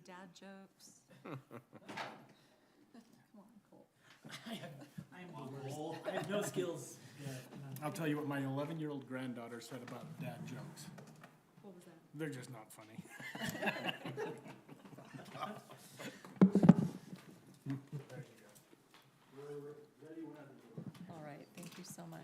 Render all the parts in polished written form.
dad jokes? Come on, Cole. I'm old. I have no skills. I'll tell you what my 11-year-old granddaughter said about dad jokes. What was that? They're just not funny. All right, thank you so much.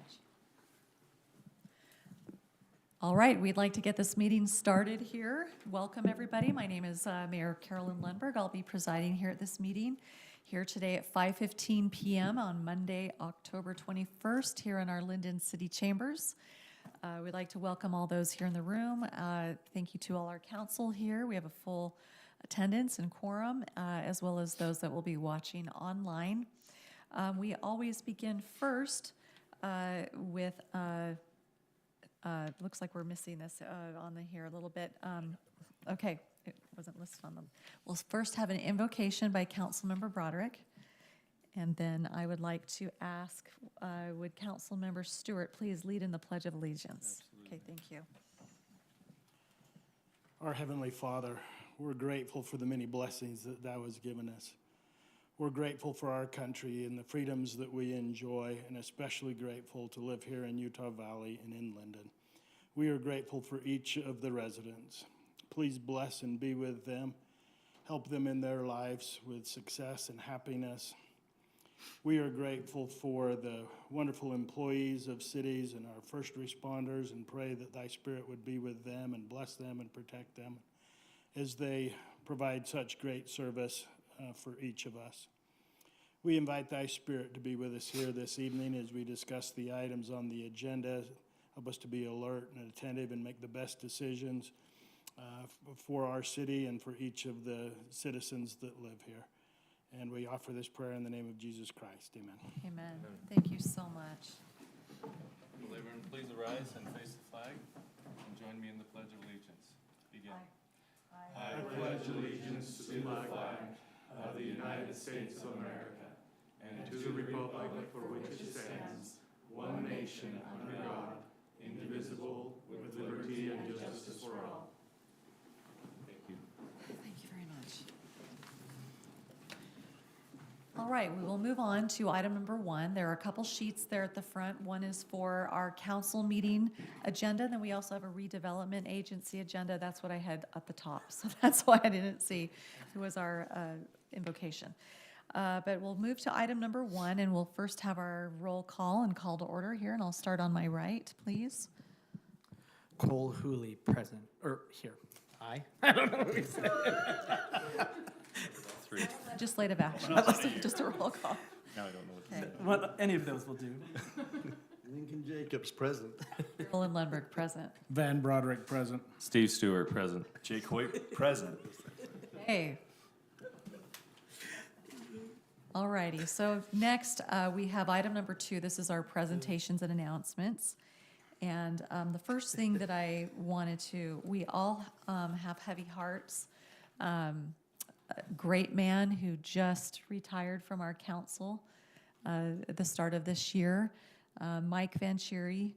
All right, we'd like to get this meeting started here. Welcome, everybody. My name is Mayor Carolyn Lundberg. I'll be presiding here at this meeting here today at 5:15 p.m. on Monday, October 21st, here in our Lindon City Chambers. We'd like to welcome all those here in the room. Thank you to all our council here. We have a full attendance and quorum, as well as those that will be watching online. We always begin first with, looks like we're missing this on the here a little bit. Okay, it wasn't listed on them. We'll first have an invocation by Councilmember Broderick. And then I would like to ask, would Councilmember Stewart please lead in the Pledge of Allegiance? Absolutely. Okay, thank you. Our Heavenly Father, we're grateful for the many blessings that Thou hast given us. We're grateful for our country and the freedoms that we enjoy, and especially grateful to live here in Utah Valley and in Lindon. We are grateful for each of the residents. Please bless and be with them. Help them in their lives with success and happiness. We are grateful for the wonderful employees of cities and our first responders, and pray that Thy Spirit would be with them and bless them and protect them as they provide such great service for each of us. We invite Thy Spirit to be with us here this evening as we discuss the items on the agenda. Help us to be alert and attentive and make the best decisions for our city and for each of the citizens that live here. And we offer this prayer in the name of Jesus Christ. Amen. Amen. Thank you so much. Will everyone please arise and face the flag and join me in the Pledge of Allegiance. Begin. I pledge allegiance to the flag of the United States of America and to the republic for which it stands, one nation under God, indivisible, with liberty and justice for all. Thank you. Thank you very much. All right, we will move on to item number 1. There are a couple sheets there at the front. One is for our council meeting agenda. Then we also have a redevelopment agency agenda. That's what I had at the top. So that's why I didn't see who was our invocation. But we'll move to item number 1, and we'll first have our roll call and call to order here. And I'll start on my right, please. Cole Hooley, present. Or here. Aye. I don't know what we said. Three. Legislative action, just a roll call. Now I don't know what to Okay. say. Well, any of those will do. Lincoln Jacobs, present. Roland Lundberg, present. Van Broderick, present. Steve Stewart, present. Jake Hoyt, present. Hey. All righty, so next we have item number 2. This is our presentations and announcements. And the first thing that I wanted to, we all have heavy hearts. A great man who just retired from our council at the start of this year. Mike Van Cheery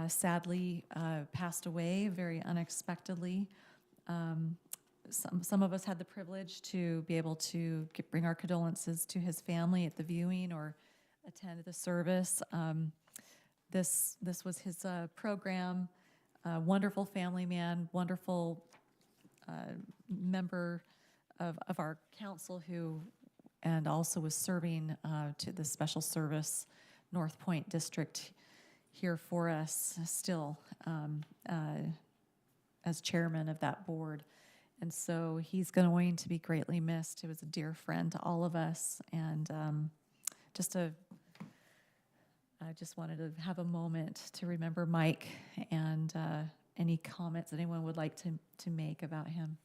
sadly passed away very unexpectedly. Some of us had the privilege to be able to bring our condolences to his family at the viewing or attend the service. This was his program. Wonderful family man, wonderful member of our council who, and also was serving to the special service North Point District here for us still as chairman of that board. And so he's going to be greatly missed. He was a dear friend to all of us, and I just wanted to have a moment to remember Mike and any comments anyone would like to make about him.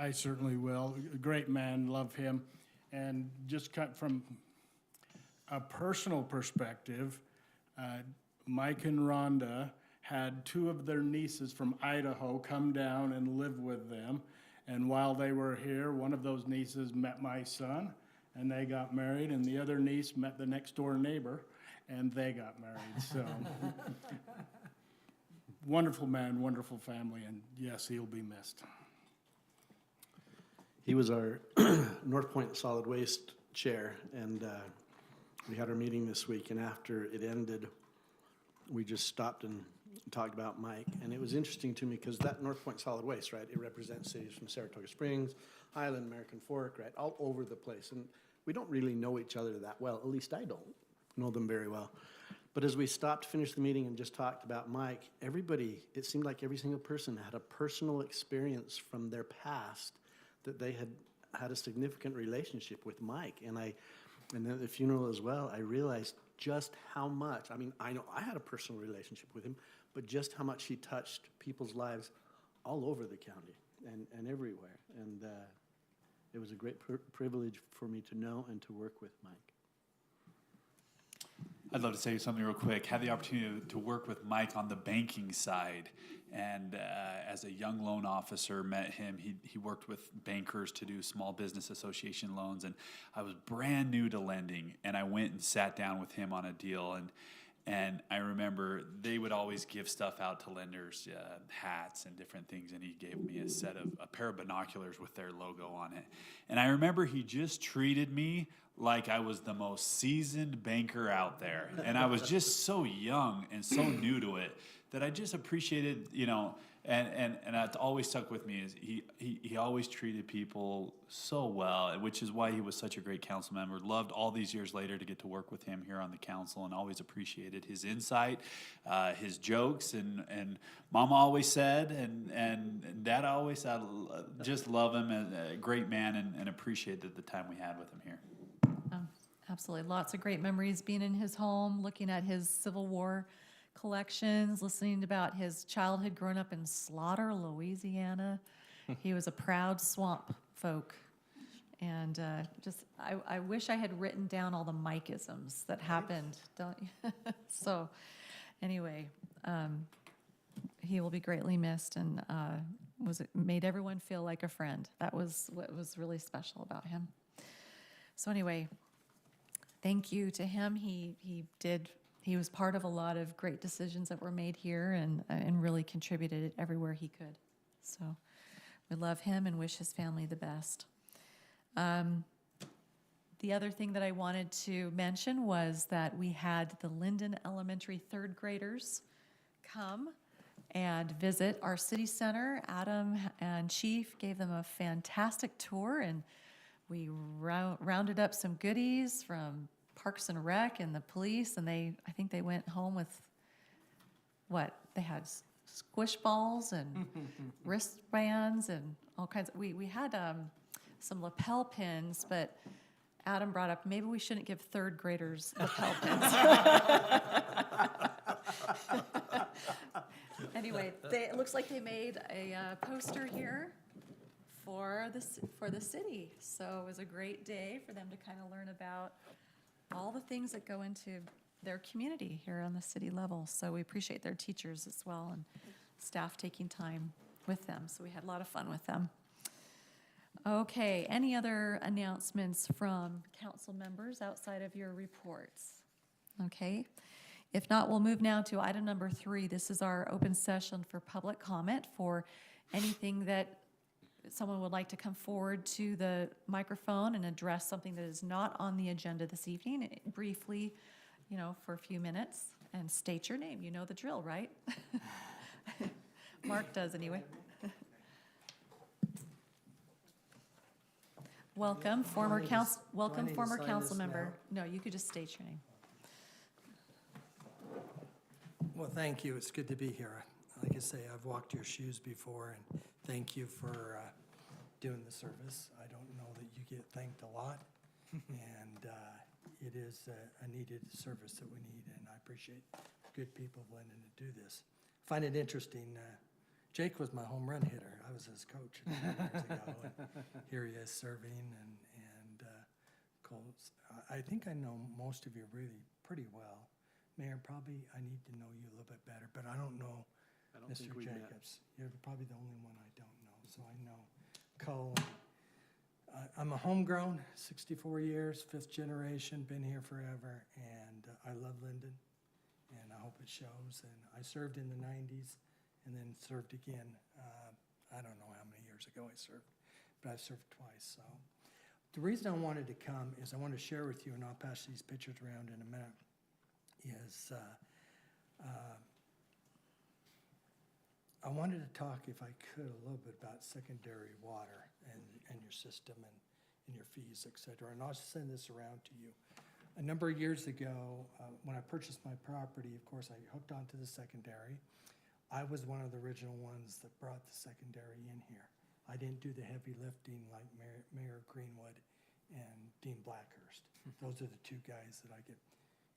I certainly will. A great man, love him. And just cut from a personal perspective, Mike and Rhonda had 2 of their nieces from Idaho come down and live with them. And while they were here, one of those nieces met my son, and they got married, and the other niece met the next door neighbor, and they got married. So wonderful man, wonderful family, and yes, he'll be missed. He was our North Point Solid Waste Chair, and we had our meeting this week, and after it ended, we just stopped and talked about Mike. And it was interesting to me because that North Point Solid Waste, right, it represents cities from Saratoga Springs, Highland, American Fork, right, all over the place. And we don't really know each other that well, at least I don't know them very well. But as we stopped, finished the meeting, and just talked about Mike, everybody, it seemed like every single person had a personal experience from their past that they had a significant relationship with Mike. And then at the funeral as well, I realized just how much, I mean, I know I had a personal relationship with him, but just how much he touched people's lives all over the county and everywhere. And it was a great privilege for me to know and to work with Mike. I'd love to say something real quick. Had the opportunity to work with Mike on the banking side, and as a young loan officer, met him. He worked with bankers to do small business association loans, and I was brand new to lending, and I went and sat down with him on a deal, and I remember they would always give stuff out to lenders, hats and different things, and he gave me a pair of binoculars with their logo on it. And I remember he just treated me like I was the most seasoned banker out there. And I was just so young and so new to it that I just appreciated, and that's always stuck with me is he always treated people so well, which is why he was such a great council member. Loved all these years later to get to work with him here on the council, and always appreciated his insight, his jokes, and Mama always said, and Dad always said, just love him, a great man, and appreciated the time we had with him here. Absolutely. Lots of great memories being in his home, looking at his Civil War collections, listening about his childhood growing up in Slaughter, Louisiana. He was a proud swamp folk. And I wish I had written down all the Mike-isms that happened, don't you? So anyway, he will be greatly missed, and made everyone feel like a friend. That was what was really special about him. So anyway, thank you to him. He was part of a lot of great decisions that were made here, and really contributed everywhere he could. So we love him and wish his family the best. The other thing that I wanted to mention was that we had the Lindon Elementary third graders come and visit our city center. Adam and Chief gave them a fantastic tour, and we rounded up some goodies from Parks and Rec and the police, and I think they went home with, they had squish balls and wristbands and all kinds of, we had some lapel pins, but Adam brought up, maybe we shouldn't give third graders lapel pins. Anyway, it looks like they made a poster here for the city. So it was a great day for them to kind of learn about all the things that go into their community here on the city level. So we appreciate their teachers as well, and staff taking time with them. So we had a lot of fun with them. Okay, any other announcements from council members outside of your reports? Okay, if not, we'll move now to item number 3. This is our open session for public comment for anything that someone would like to come forward to the microphone and address something that is not on the agenda this evening, briefly, for a few minutes, and state your name. You know the drill, right? Mark does anyway. Welcome, former council member. No, you could just state your name. Well, thank you. It's good to be here. Like I say, I've walked your shoes before, and thank you for doing the service. I don't know that you get thanked a lot, and it is a needed service that we need, and I appreciate good people willing to do this. Find it interesting. Jake was my home run hitter. I was his coach a few years ago, and here he is serving, and Cole. I think I know most of you really pretty well. Mayor, probably I need to know you a little bit better, but I don't know Mr. Jacobs. You're probably the only one I don't know, so I know Cole. I'm a homegrown, 64 years, 5th generation, been here forever, and I love Lindon, and I hope it shows. And I served in the 90s and then served again. I don't know how many years ago I served, but I've served twice, so. The reason I wanted to come is I want to share with you, and I'll pass these pictures around in a minute, is I wanted to talk, if I could, a little bit about secondary water and your system and your fees, et cetera. And I'll send this around to you. A number of years ago, when I purchased my property, of course, I hooked onto the secondary. I was one of the original ones that brought the secondary in here. I didn't do the heavy lifting like Mayor Greenwood and Dean Blackhurst. Those are the two guys that I get.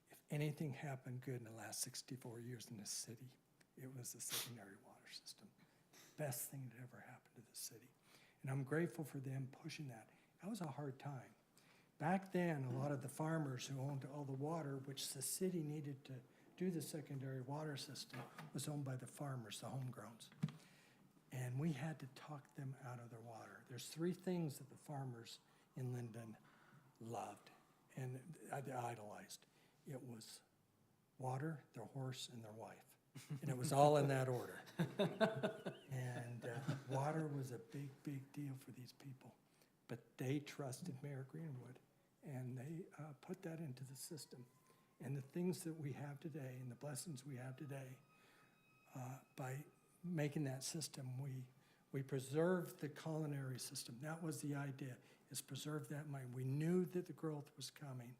If anything happened good in the last 64 years in this city, it was the secondary water system. Best thing that ever happened to the city. And I'm grateful for them pushing that. That was a hard time. Back then, a lot of the farmers who owned all the water, which the city needed to do the secondary water system, was owned by the farmers, the homegrowns. And we had to talk them out of their water. There's three things that the farmers in Lindon loved and idolized. It was water, their horse, and their wife. And it was all in that order. And water was a big, big deal for these people. But they trusted Mayor Greenwood, and they put that into the system. And the things that we have today and the blessings we have today, by making that system, we preserved the culinary system. That was the idea, is preserve that mind. We knew that the growth was coming,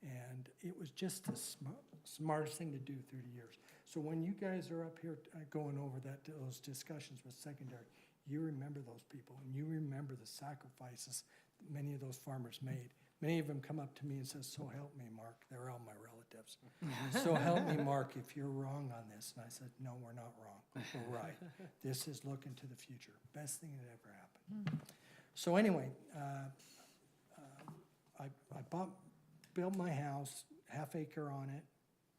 and it was just the smartest thing to do through the years. So when you guys are up here going over those discussions with secondary, you remember those people, and you remember the sacrifices that many of those farmers made. Many of them come up to me and says, "So help me, Mark." They're all my relatives. "So help me, Mark, if you're wrong on this." And I said, "No, we're not wrong. We're right. This is looking to the future. Best thing that ever happened." So anyway, I built my house, half acre on it,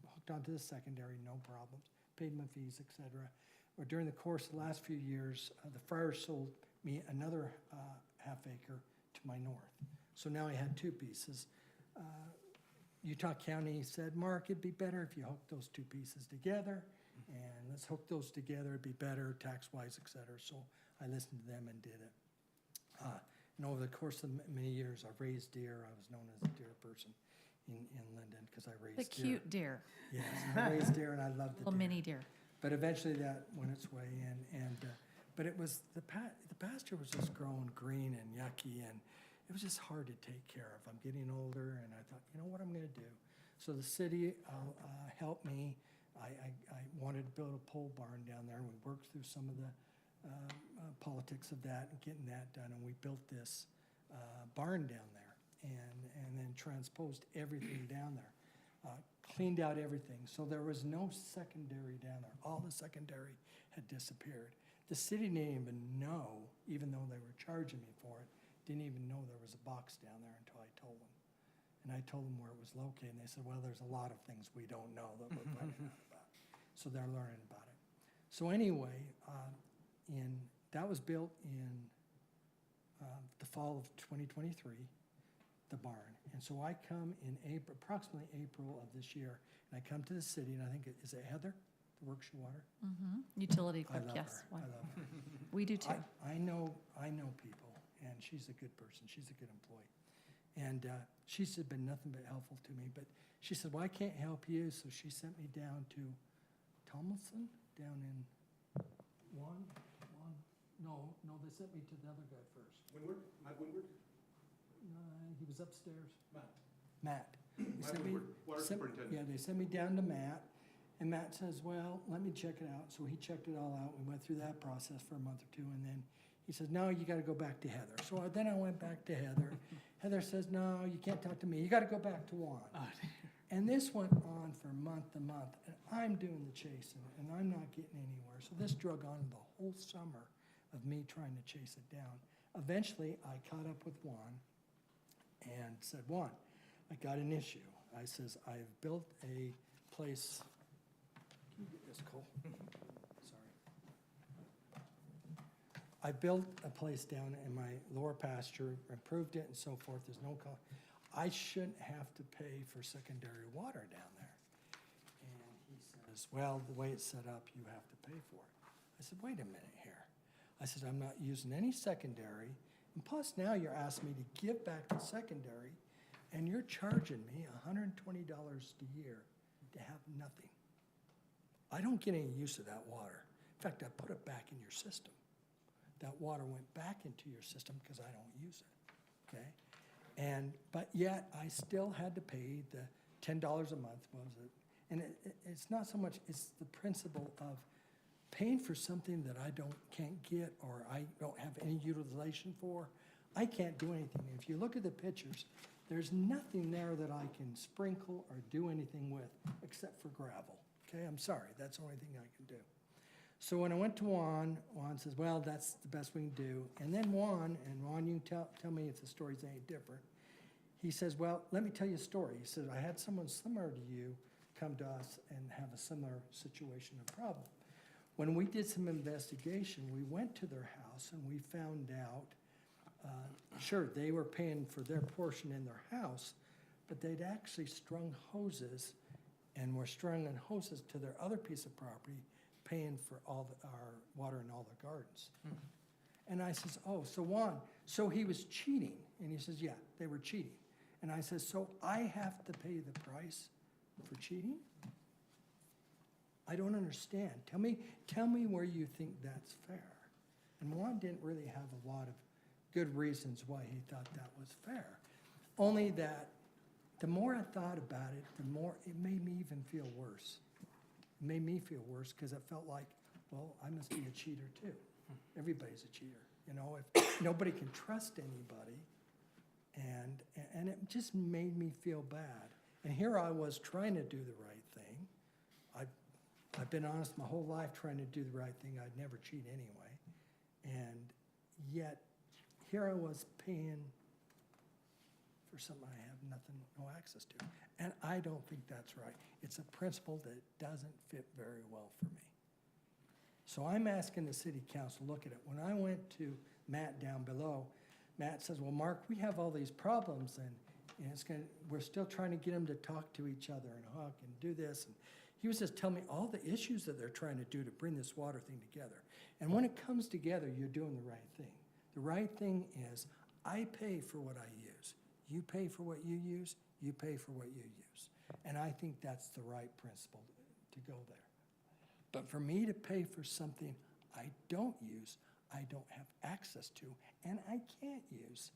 hooked onto the secondary, no problems, paid my fees, et cetera. Or during the course of the last few years, the Friars sold me another half acre to my north. So now I had two pieces. Utah County said, "Mark, it'd be better if you hooked those two pieces together, and let's hook those together, it'd be better tax-wise, et cetera." So I listened to them and did it. And over the course of many years, I've raised deer. I was known as a deer person in Lindon because I raised The deer. cute deer, Yes, I raised deer and I loved the little deer. mini deer. But eventually that went its way in, but it was, the pasture was just growing green and yucky, and it was just hard to take care of. I'm getting older, and I thought, you know what I'm gonna do? So the city helped me. I wanted to build a pole barn down there, and we worked through some of the politics of that and getting that done, and we built this barn down there, and then transposed everything down there. Cleaned out everything, so there was no secondary down there. All the secondary had disappeared. The city didn't even know, even though they were charging me for it, didn't even know there was a box down there until I told them. And I told them where it was located, and they said, "Well, there's a lot of things we don't know that we're finding out about." So they're learning about it. So anyway, that was built in the fall of 2023, the barn. And so I come in April, approximately April of this year, and I come to the city, and I think, is it Heather, the Works Water? Utility I clerk, love yes. her. I love her. We do too. I know people, and she's a good person. She's a good employee. And she's been nothing but helpful to me. But she said, "Well, I can't help you," so she sent me down to Tomlinson, down in No, they sent me to the other guy first. Windward? Matt Windward? He was upstairs. Matt. Matt. They Matt sent me- Windward, water sent- superintendent. Yeah, they sent me down to Matt, and Matt says, "Well, let me check it out." So he checked it all out. We went through that process for a month or two, and then he says, "No, you gotta go back to Heather." So then I went back to Heather. Heather says, "No, you can't talk to me. You gotta go back to Juan." And this went on for month to month, and I'm doing the chasing, and I'm not getting anywhere. So this drug on the whole summer of me trying to chase it down. Eventually, I caught up with Juan and said, "Juan, I got an issue." I says, "I've built a place." Can you get this, Cole? Sorry. I built a place down in my lower pasture, improved it and so forth. There's no cost. I shouldn't have to pay for secondary water down there. And he says, "Well, the way it's set up, you have to pay for it." I said, "Wait a minute here." I said, "I'm not using any secondary. And plus now you're asking me to give back to secondary, and you're charging me $120 a year to have nothing. I don't get any use of that water. In fact, I put it back in your system. That water went back into your system because I don't use it, okay? But yet, I still had to pay the $10 a month, was it? And it's not so much, it's the principle of paying for something that I can't get or I don't have any utilization for. I can't do anything. If you look at the pictures, there's nothing there that I can sprinkle or do anything with except for gravel, okay? I'm sorry, that's the only thing I can do. So when I went to Juan says, well, that's the best we can do. And then Juan, you can tell me if the story's any different. He says, well, let me tell you a story. He says, I had someone similar to you come to us and have a similar situation or problem. When we did some investigation, we went to their house and we found out, sure, they were paying for their portion in their house, but they'd actually strung hoses and were strung hoses to their other piece of property, paying for all our water in all the gardens. And I says, oh, so Juan, so he was cheating? And he says, yeah, they were cheating. And I says, so I have to pay the price for cheating? I don't understand. Tell me where you think that's fair. And Juan didn't really have a lot of good reasons why he thought that was fair. Only that the more I thought about it, the more it made me even feel worse. It made me feel worse because it felt like, well, I must be a cheater too. Everybody's a cheater. You know, if nobody can trust anybody, and it just made me feel bad. And here I was trying to do the right thing. I've been honest my whole life trying to do the right thing. I'd never cheat anyway. And yet, here I was paying for something I have no access to. And I don't think that's right. It's a principle that doesn't fit very well for me. So I'm asking the city council to look at it. When I went to Matt down below, Matt says, well, Mark, we have all these problems and we're still trying to get them to talk to each other and hug and do this. And he was just telling me all the issues that they're trying to do to bring this water thing together. And when it comes together, you're doing the right thing. The right thing is I pay for what I use. You pay for what you use. You pay for what you use. And I think that's the right principle to go there. But for me to pay for something I don't use, I don't have access to, and I can't use,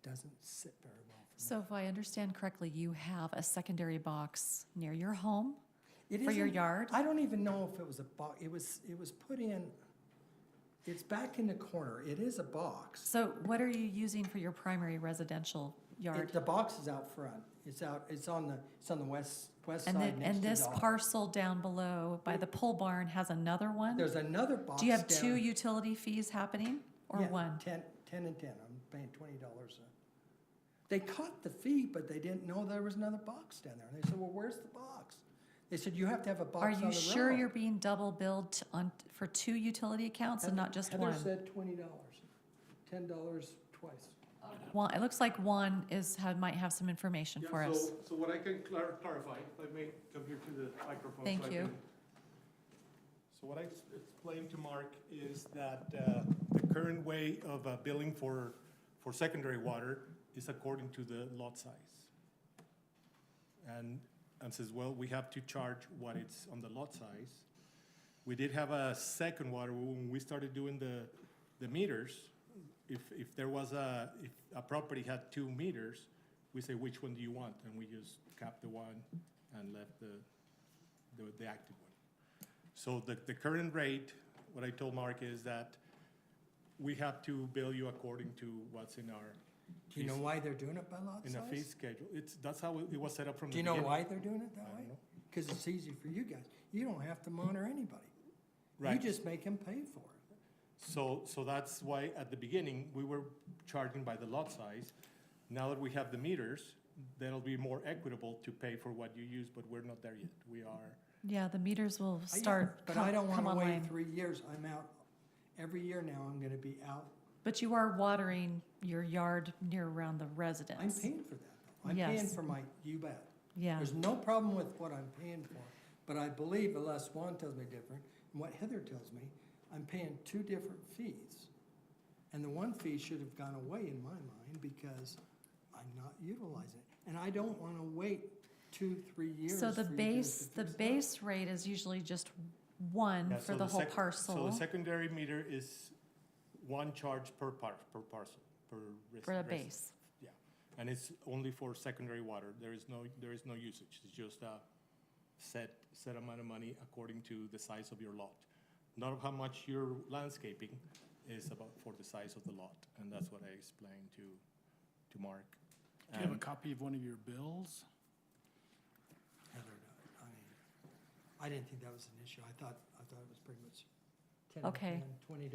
doesn't sit very well for me. So if I understand correctly, you have a secondary box near your home It for your isn't- yard? I don't even know if it was a box. It was put in, it's back in the corner. It is a box. So what are you using for your primary residential yard? The box is out front. It's on the west And side then, next and to this Dollar. parcel down below by the pole barn has another one? There's another box Do you have down- two utility fees happening or Yeah, one? 10 and 10. I'm paying $20 They caught the fee, but they didn't know there was another box down there. And they said, well, where's the box? They said, you have to have a box Are on the road. you sure you're being double billed for two utility accounts and not just one? Heather said $20, $10 twice. One, it looks like one might have some information for Yeah, us. so what I can clarify, if I may come here to the microphone. Thank so I you. can- So what I explained to Mark is that the current way of billing for secondary water is according to the lot size. And says, well, we have to charge what it's on the lot size. We did have a second water, when we started doing the meters, if there was if a property had 2 meters, we say, which one do you want? And we just capped the one and left the active one. So the current rate, what I told Mark is that we have to bill you according to what's in our. Do you know why they're doing it by lot In a fee size? schedule. That's how it was set up from the Do you know beginning. why they're doing it that I way? don't know. Because it's easy for you guys. You don't have to monitor anybody. You Right. just make them pay for it. So that's why at the beginning, we were charging by the lot size. Now that we have the meters, that'll be more equitable to pay for what you use, but we're not there yet. We are, Yeah, the meters will Yeah, start, But I don't come want to wait online. 3 years. I'm out. Every year now, I'm going to be out. But you are watering your yard near around the I'm residence. paying for that, though. I'm paying Yes. for my, you bet. Yeah, There's no problem with what I'm paying for, but I believe, unless Juan tells me different, and what Heather tells me, I'm paying 2 different fees. And the one fee should have gone away in my mind because I'm not utilizing it. And I don't want to wait 2-3 years. So the for you guys to the fix it up. base rate is usually just one Yeah, for so the whole So the parcel secondary meter is one charge per parcel, per for a resident. base. Yeah, and it's only for secondary water. There is no usage. It's just a set amount of money according to the size of your lot. Not how much you're landscaping is about for the size of the lot, and that's what I explained to Mark. Do you have a copy of one of your bills? Heather, I mean, I didn't think that was an issue. I thought it was pretty much 10, Okay. $20 is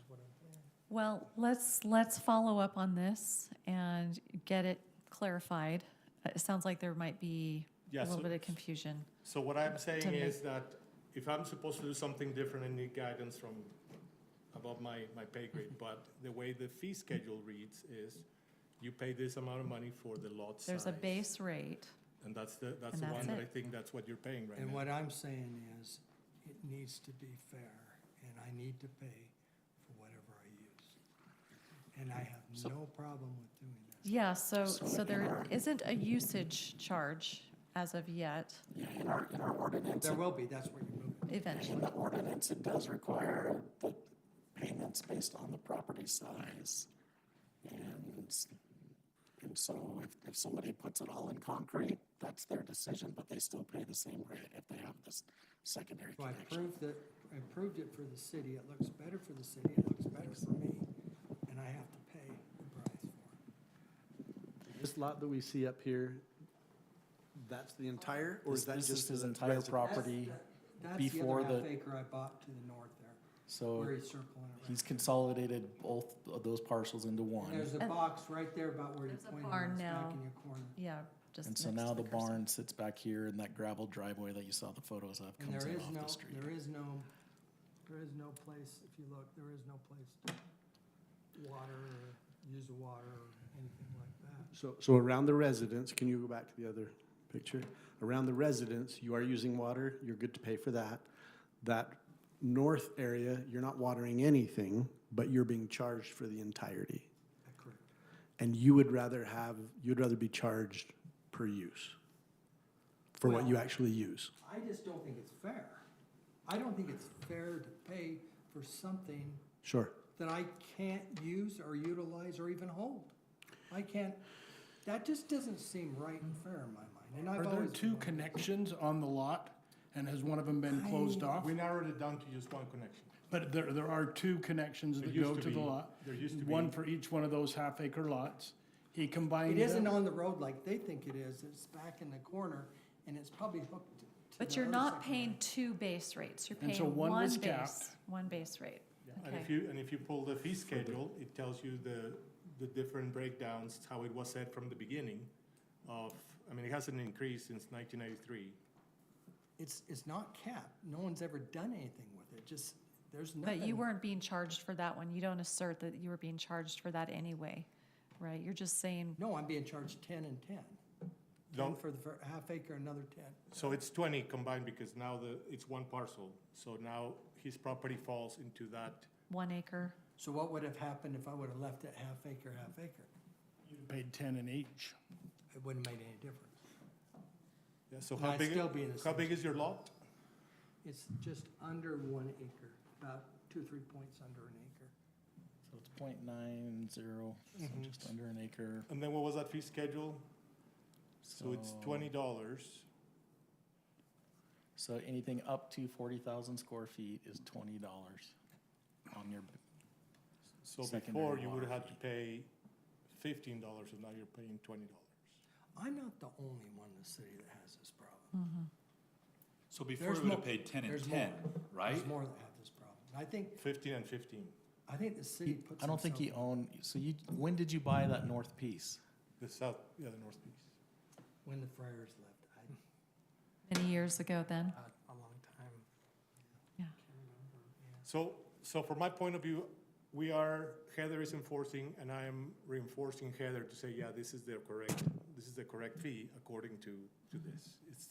what I'm paying. Well, let's follow up on this and get it clarified. It sounds like there might be Yeah, a little so- bit of confusion. So what I'm saying To is that if I'm supposed to do something different, I need guidance from above my pay grade. But the way the fee schedule reads is you pay this amount of money for the lot size. There's a base rate. And that's the And one that's that it. I think that's what you're paying right And now. what I'm saying is, it needs to be fair, and I need to pay for whatever I use. And I have no problem with doing this. Yeah, so there isn't a usage charge as of yet, In our ordinance, There will be, that's where you're moving. eventually. in the ordinance, it does require the payments based on the property size. And so if somebody puts it all in concrete, that's their decision, but they still pay the same rate if they have this secondary So I connection. proved it for the city, it looks better for the city, it looks better for me, and I have to pay the price for it. This lot that we see up here, that's the entire, or is that This just is his the entire residence? property. That's before the other the- half acre I bought to the north there, So where he's circling it he's right. consolidated both of those parcels into And one. there's a And- box right there about where you're There's a pointing, barn it's back now. in your corner. Yeah, just And so next now to the cursor. barn sits back here and that gravel driveway that you saw the photos of And comes there in is off no, the street. there is no place, if you look, there is no place to water or use the water or anything like that. So around the residence, can you go back to the other picture? Around the residence, you are using water, you're good to pay for that. That north area, you're not watering anything, but you're being charged for the entirety. Correct. And you'd rather be charged per use for what you Well- actually use. I just don't think it's fair. I don't think it's fair to pay for something Sure. that I can't use or utilize or even hold. I can't, that just doesn't seem right and fair in my mind, and I've Are there always. two connections on the lot, and has one of them been closed off? We narrowed it down to just one connection. But there are two connections There that used go to to the be. lot. There used to be. One for each one of those half-acre lots. He combined It isn't them. on the road like they think it is, it's back in the corner, and it's probably hooked to But the you're other not secondary. paying two base rates, you're And so paying one one was base, capped. one base rate. And Okay. if you pull the fee schedule, it tells you the different breakdowns, how it was set from the beginning of, I mean, it hasn't increased since 1993. It's not capped, no one's ever done anything with it, just, there's nothing. But you weren't being charged for that one. You don't assert that you were being charged for that anyway, right? You're just saying, No, I'm being charged 10 and 10. No. 10 for the half acre, another 10. So it's 20 combined because now it's one parcel. So now his property falls into that. 1 acre. So what would have happened if I would have left it half acre, half acre? You paid 10 in each. It wouldn't have made any difference. Yeah, so And how I'd big, still be in the how same big is your lot? It's just under 1 acre, about 2-3 points under an acre. So it's .90, so just under an acre. And then what was that fee schedule? So it's $20. So anything up to 40,000 square feet is $20 on your, So Secondary before you would have water had to pay $15 and now you're paying $20. I'm not the only one in the city that has this problem. So before There's we would have more- paid 10 and there's 10, more. right? There's more that have this problem. I think, 15 and 15. the city puts I don't think he himself- owned, so when did you buy that north piece? The south, the north piece. When the friars left, Many years ago then. a long time. Yeah. Can't remember, yeah. So from my point of view, Heather is enforcing and I am reinforcing Heather to say, yeah, this is the correct fee according to this. It's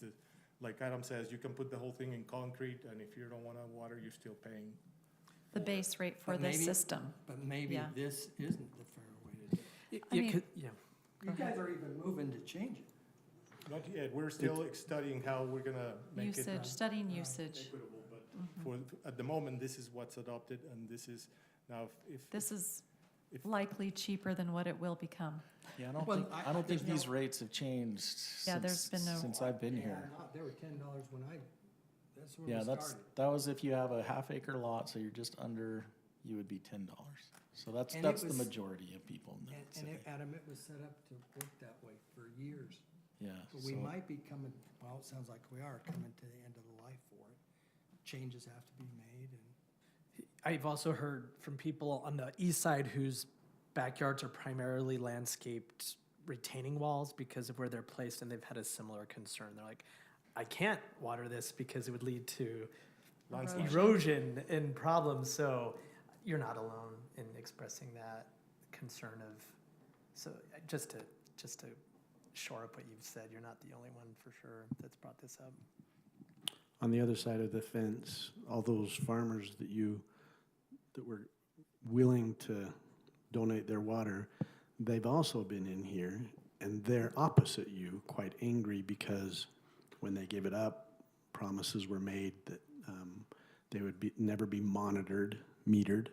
like Adam says, you can put the whole thing in concrete and if you don't want to water, you're still paying the base rate for But this maybe- system. But maybe Yeah. this isn't the fair way to do it. I mean- Yeah. You guys are even moving to change it. Not yet, we're still studying how we're gonna make it Usage, studying usage. equitable, but at the moment, this is what's adopted, and this is, now, if. This is If- likely cheaper than what it will become. Yeah, I Well, don't think there's these no- rates have changed Yeah, there's since, been no- since I've been Yeah, here. They were $10 when that's when we Yeah, started. that was if you have a half-acre lot, so you're just under, you would be $10. So that's And it the was- majority of people in the And city. Adam, it was set up to work that way for years. Yeah, But we so- might be coming, well, it sounds like we are coming to the end of the life for it. Changes have to be made and. I've also heard from people on the east side whose backyards are primarily landscaped retaining walls because of where they're placed, and they've had a similar concern. They're like, I can't water this because it would lead to erosion and problems. So you're not alone in expressing that concern of, so just to shore up what you've said, you're not the only one for sure that's brought this up. On the other side of the fence, all those farmers that were willing to donate their water, they've also been in here, and they're opposite you, quite angry because when they give it up, promises were made that they would never be metered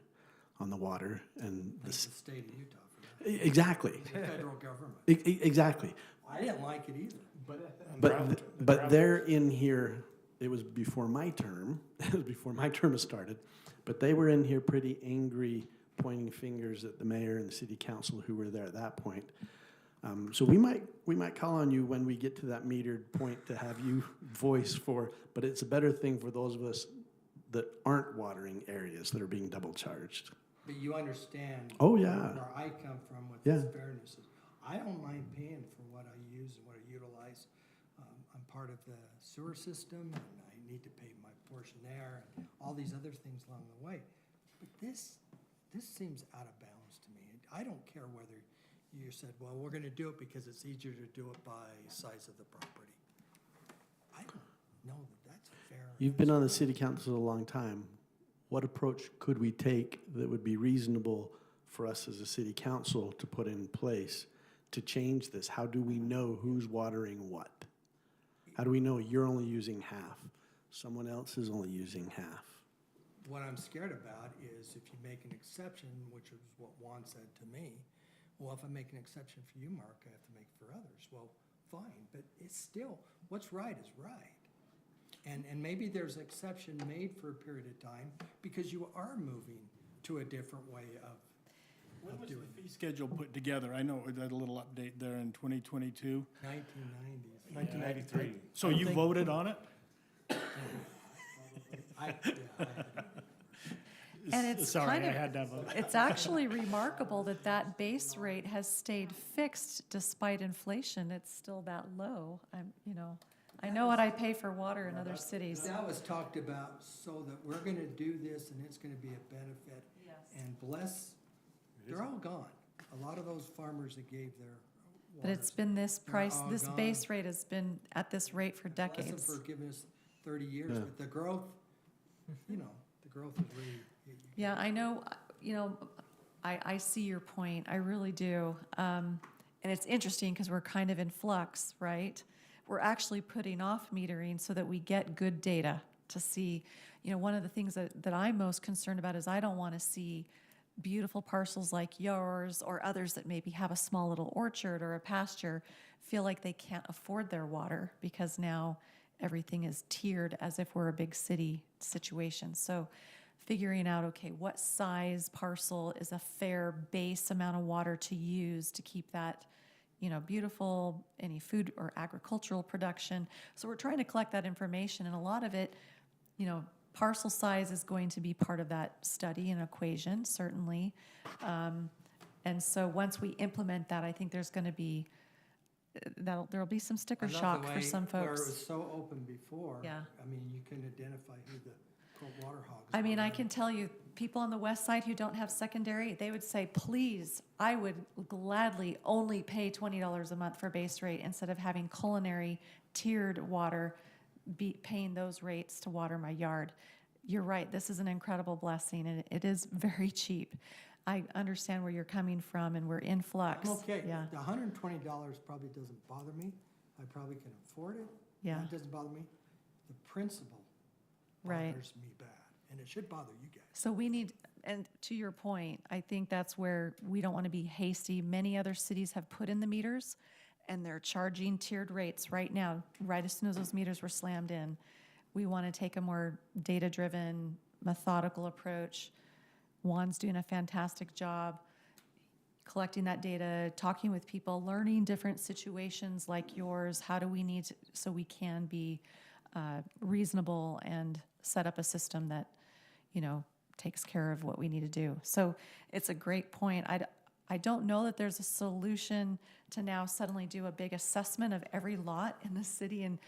on the water, and Thank the state of Utah for that. exactly, The federal government. exactly. I didn't like it either. But they're in here, it was before my term, it was before my term has started, but they were in here pretty angry, pointing fingers at the mayor and the city council who were there at that point. So we might call on you when we get to that metered point to have you voice for, but it's a better thing for those of us that aren't watering areas that are being double charged. But you understand. Oh, yeah. Where I come from with Yeah. this fairness is, I don't mind paying for what I use and what I utilize. I'm part of the sewer system, and I need to pay my portion there, and all these other things along the way. But this seems out of bounds to me. I don't care whether you said, well, we're gonna do it because it's easier to do it by size of the property. I don't know that that's fair. You've been on the city council a long time. What approach could we take that would be reasonable for us as a city council to put in place to change this? How do we know who's watering what? How do we know you're only using half, someone else is only using half? What I'm scared about is if you make an exception, which is what Juan said to me, well, if I make an exception for you, Mark, I have to make for others. Well, fine, but it's still, what's right is right. And maybe there's an exception made for a period of time because you are moving to a different way of When was doing the fee schedule put together? I know we had a little update there in 2022. 1990s. 1993. So you voted on it? And it's Sorry, kind I of, had to have a. it's actually remarkable that that base rate has stayed fixed despite inflation. It's still that low. I know what I pay for water in other cities. That was talked about so that we're gonna do this and it's gonna be a benefit. Yes. And bless, they're all gone. A lot of those farmers that gave their But it's waters. been this They're price, all this gone. base rate has been at this rate for Bless them decades. for giving us 30 years, Yeah. but the growth, the growth is really. Yeah, I know, I see your point, I really do. And it's interesting because we're kind of in flux, right? We're actually putting off metering so that we get good data to see, one of the things that I'm most concerned about is I don't want to see beautiful parcels like yours or others that maybe have a small little orchard or a pasture feel like they can't afford their water because now everything is tiered as if we're a big city situation. So figuring out, okay, what size parcel is a fair base amount of water to use to keep that, beautiful, any food or agricultural production. So we're trying to collect that information, and a lot of it, parcel size is going to be part of that study and equation, certainly. And so once we implement that, I think there's going to be, there'll be some sticker I love shock the for way some Where it folks. was so open before. Yeah. I mean, you can identify who the quote water hogs I mean, were. I can tell you, people on the west side who don't have secondary, they would say, please, I would gladly only pay $20 a month for base rate instead of having culinary tiered water, paying those rates to water my yard. you're right, this is an incredible blessing, and it is very cheap. I understand where you're coming from, and we're in flux. I'm okay. Yeah, The $120 probably doesn't bother me. I probably can afford it. Yeah. That doesn't bother me. The principle Right. bothers me bad, and it should bother you guys. so we need, and to your point, I think that's where we don't want to be hasty. Many other cities have put in the meters, and they're charging tiered rates right now, right as soon as those meters were slammed in. We want to take a more data-driven, methodical approach. Juan's doing a fantastic job collecting that data, talking with people, learning different situations like yours. How do we need to, so we can be reasonable and set up a system that, takes care of what we need to do. So it's a great point. I don't know that there's a solution to now suddenly do a big assessment of every lot in the city. And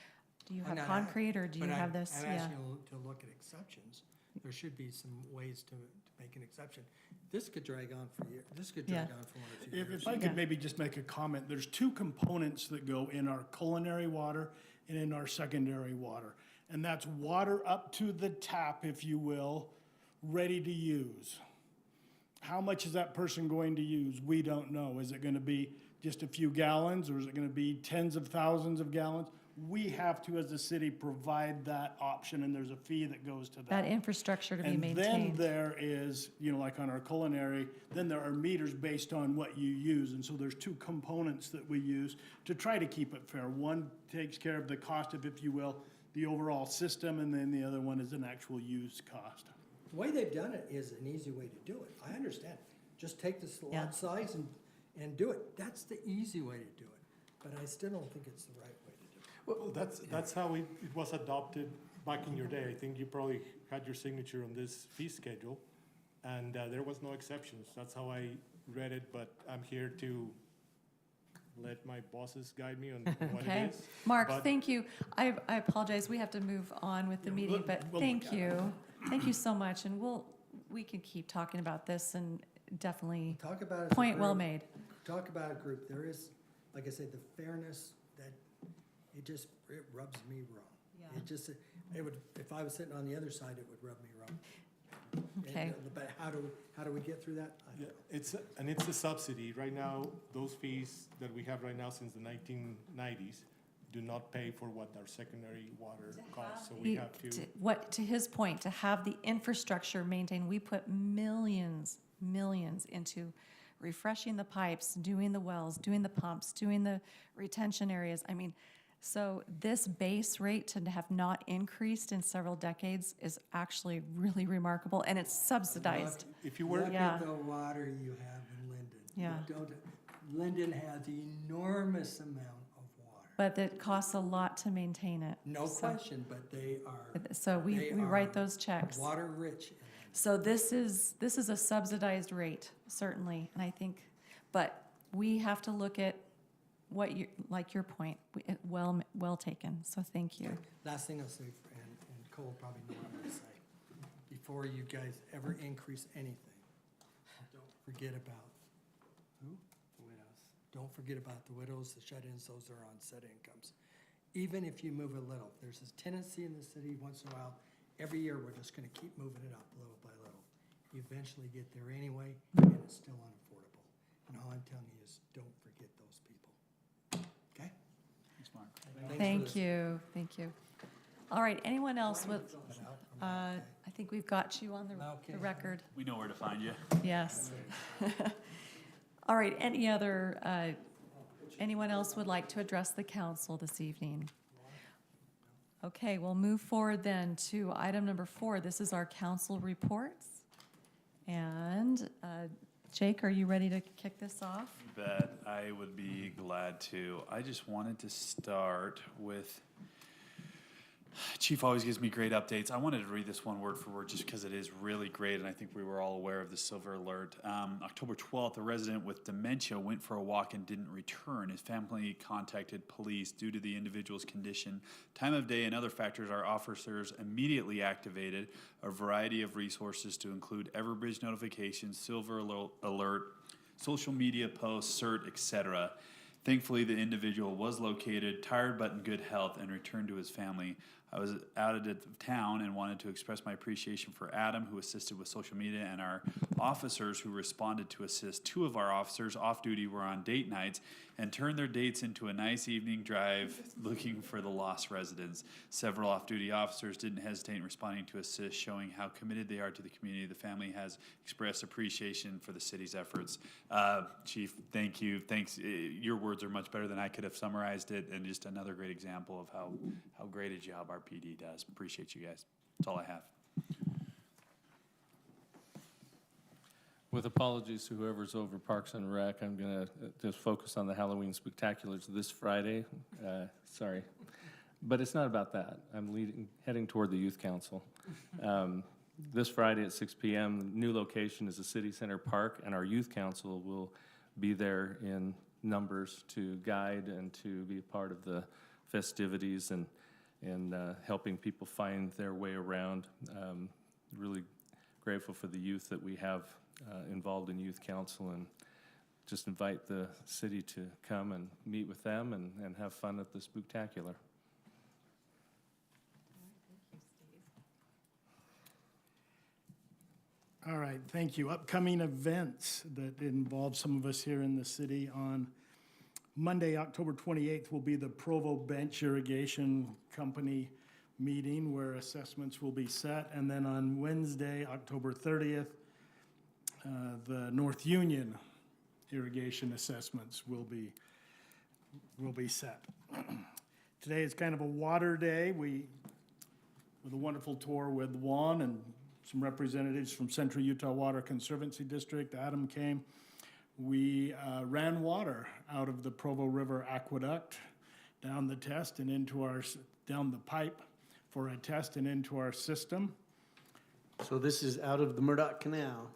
do you I'm have not- concrete, or do you but have this? I'm Yeah. asking you to look at exceptions. There should be some ways to make an exception. This could drag on for years. This could drag Yeah. on for 1 or 2 years. If I Yeah. could maybe just make a comment, there's two components that go in our culinary water and in our secondary water. And that's water up to the tap, if you will, ready to use. How much is that person going to use? We don't know. Is it gonna be just a few gallons, or is it gonna be tens of thousands of gallons? We have to, as a city, provide that option, and there's a fee that goes to That infrastructure to be and then maintained. there is, like on our culinary, then there are meters based on what you use. And so there's two components that we use to try to keep it fair. One takes care of the cost of, if you will, the overall system, and then the other one is an actual use cost. The way they've done it is an easy way to do it. I understand. Just take the Yeah. lot size and do it. That's the easy way to do it. But I still don't think it's the right way to do it. Well, that's how it was adopted back in your day. I think you probably had your signature on this fee schedule, and there was no exceptions. That's how I read it, but I'm here to let my bosses guide me on what Okay. it is. Mark, But- thank you. I apologize, we have to move on with the meeting, but we'll thank look at you. Thank you so much, and we can keep talking about this, and definitely, Talk about it as a point well group. made. Talk about a group. There is, like I said, the fairness that it rubs me wrong. Yeah. It would, if I was sitting on the other side, it would rub me wrong. Okay. But how do we get through that? I don't Yeah, know. it's a subsidy. Right now, those fees that we have right now since the 1990s do not pay for what our secondary water costs, so we have to. To his point, to have the infrastructure maintained, we put millions into refreshing the pipes, doing the wells, doing the pumps, doing the retention areas. I mean, so this base rate to have not increased in several decades is actually really remarkable, and it's subsidized. If you were, Look Yeah. at the water you have in Lindon. Yeah. Lindon has enormous amount of water. But it costs a lot to maintain it. No So- question, but they are So we They write are those checks. water rich. So this is a subsidized rate, certainly, and I think, but we have to look at what you, like your point, well taken, so thank you. Last thing I'll say, and Cole probably know what I'm gonna say, before you guys ever increase anything, don't forget about, who? The widows. Don't forget about the widows, the shut-ins, those that are on set incomes. Even if you move a little, there's this tendency in the city, once in a while, every year, we're just gonna keep moving it up little by little. You eventually get there anyway, and it's still unaffordable. And all I'm telling you is, don't forget those people. Okay? Thanks, Mark. Thanks for Thank listening. you. All right, anyone else with, Fill it out. I'm okay. I think we've got you on the Okay. record, We know where to find you. yes. All right, anyone else would like to address the council this evening? Okay, we'll move forward then to item number 4. This is our council reports. And Jake, are you ready to kick this off? You bet. I would be glad to. I just wanted to start with, Chief always gives me great updates. I wanted to read this one word for word just because it is really great, and I think we were all aware of the silver alert. October 12th, a resident with dementia went for a walk and didn't return. His family contacted police due to the individual's condition. Time of day and other factors, our officers immediately activated a variety of resources to include Everbridge notifications, silver alert, social media posts, CERT, etc. Thankfully, the individual was located, tired but in good health, and returned to his family. I was out of town and wanted to express my appreciation for Adam, who assisted with social media, and our officers who responded to assist. 2 of our officers off duty were on date nights and turned their dates into a nice evening drive looking for the lost residents. Several off-duty officers didn't hesitate in responding to assist, showing how committed they are to the community. The family has expressed appreciation for the city's efforts. Chief, thank you. Thanks. Your words are much better than I could have summarized it, and just another great example of how great a job our PD does. Appreciate you guys. That's all I have. With apologies to whoever's over Parks and Rec, I'm going to just focus on the Halloween spectaculars this Friday. Sorry. But it's not about that. I'm heading toward the Youth Council. This Friday at 6 p.m., the new location is the City Center Park, and our Youth Council will be there in numbers to guide and to be a part of the festivities and helping people find their way around. Really grateful for the youth that we have involved in Youth Council, and just invite the city to come and meet with them and have fun at the Spooktacular. All right, thank you. Upcoming events that involve some of us here in the city. On Monday, October 28th, will be the Provo Bench Irrigation Company meeting where assessments will be set. And then on Wednesday, October 30th, the North Union irrigation assessments will be set. Today is kind of a water day. With a wonderful tour with Juan and some representatives from Central Utah Water Conservancy District. Adam came. We ran water out of the Provo River Aqueduct down the test and down the pipe for a test and into our system. So this is out of the Murdoch Canal.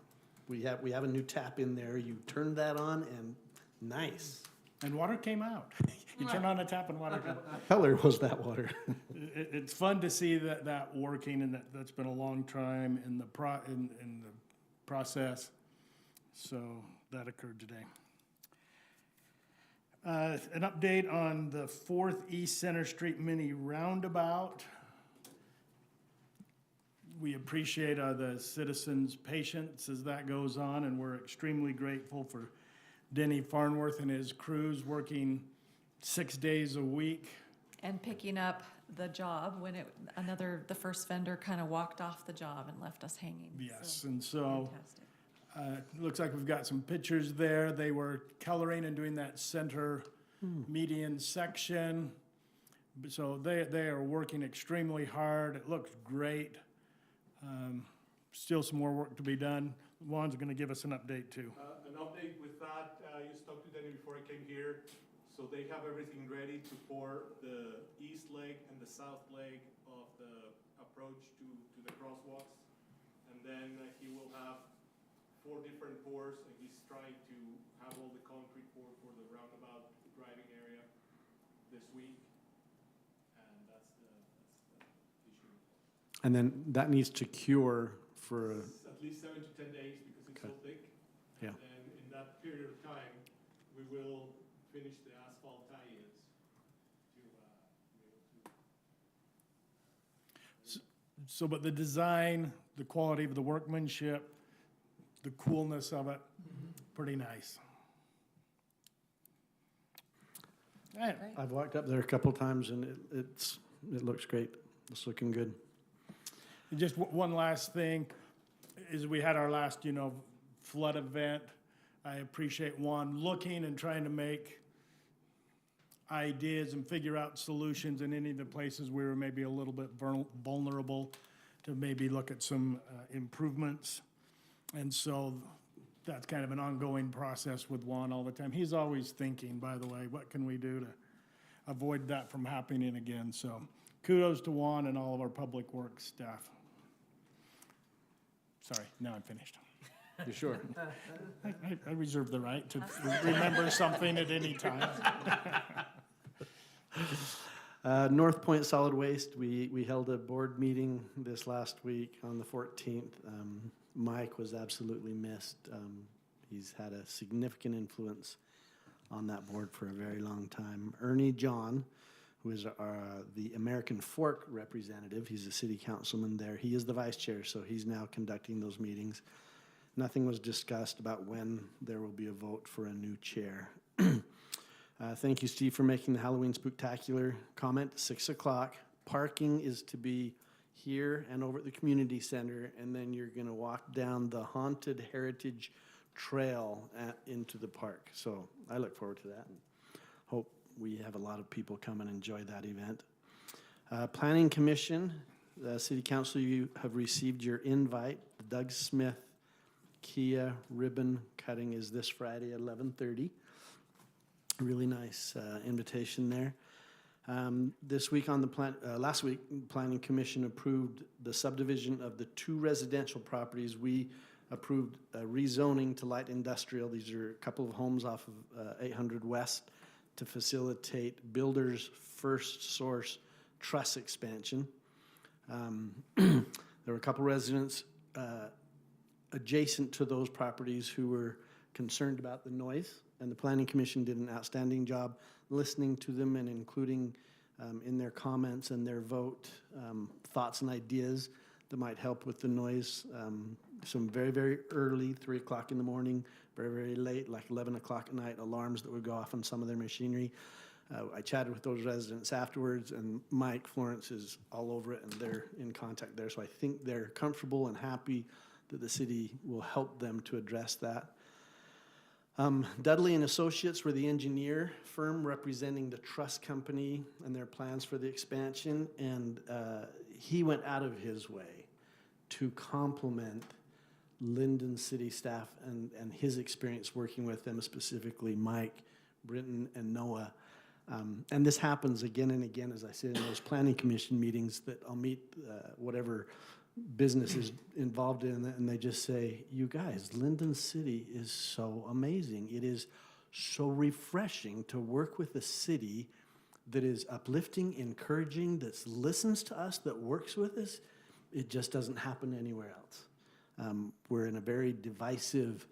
We have a new tap in there. You turned that on and nice. And water came out. You turn on a tap and water comes out. What color was that water? It's fun to see that working, and that's been a long time in the process. So that occurred today. An update on the 4th East Center Street mini roundabout. We appreciate the citizens' patience as that goes on, and we're extremely grateful for Denny Farnworth and his crews working 6 days a week. And picking up the job when the first vendor kind of walked off the job and left us hanging. Yes, and so Fantastic. looks like we've got some pictures there. They were coloring and doing that center median section. So they are working extremely hard. It looks great. Still some more work to be done. Juan's going to give us an update too. An update with that, I just talked to Danny before I came here. So they have everything ready to pour the east leg and the south leg of the approach to the crosswalks. And then he will have 4 different pours, and he's trying to have all the concrete poured for the roundabout driving area this week. And that's the issue. And then that needs to cure for It's at least 7 to 10 days because it's so thick. Yeah. And in that period of time, we will finish the asphalt tie-ins to be able to. So, but the design, the quality of the workmanship, the coolness of it, pretty nice. Right. I've walked up there a couple times and it looks great. It's looking good. And just one last thing is we had our last, flood event. I appreciate Juan looking and trying to make ideas and figure out solutions in any of the places we were maybe a little bit vulnerable to maybe look at some improvements. And so that's kind of an ongoing process with Juan all the time. He's always thinking, by the way, what can we do to avoid that from happening again? So kudos to Juan and all of our public works staff. Sorry, now I'm finished. You sure? I reserve the right to remember something at any time. North Point Solid Waste, we held a board meeting this last week on the 14th. Mike was absolutely missed. He's had a significant influence on that board for a very long time. Ernie John who is the American Fork representative. He's a city councilman there. He is the vice chair, so he's now conducting those meetings. Nothing was discussed about when there will be a vote for a new chair. Thank you, Steve, for making the Halloween Spooktacular comment. 6 o'clock. Parking is to be here and over at the community center, and then you're going to walk down the Haunted Heritage Trail into the park. So I look forward to that and hope we have a lot of people come and enjoy that event. Planning Commission, City Council, you have received your invite. The Doug Smith Kia ribbon cutting is this Friday at 11:30. Really nice invitation there. This week on the last week, Planning Commission approved the subdivision of the 2 residential properties. We approved rezoning to light industrial. These are a couple of homes off of 800 West to facilitate builders' first source truss expansion. There were a couple residents adjacent to those properties who were concerned about the noise, and the Planning Commission did an outstanding job listening to them and including in their comments and their vote thoughts and ideas that might help with the noise. Some very, very early, 3 o'clock in the morning, very, very late, like 11 o'clock at night, alarms that would go off on some of their machinery. I chatted with those residents afterwards, and Mike Florence is all over it, and they're in contact there. So I think they're comfortable and happy that the city will help them to address that. Dudley and Associates were the engineer firm representing the trust company and their plans for the expansion, and he went out of his way to compliment Lindon city staff and his experience working with them, specifically Mike, Britton, and Noah. And this happens again and again, as I said, in those planning commission meetings that I'll meet whatever business is involved in, and they just say, you guys, Lindon City is so amazing. It is so refreshing to work with a city that is uplifting, encouraging, that listens to us, that works with us. It just doesn't happen anywhere else. We're in a very divisive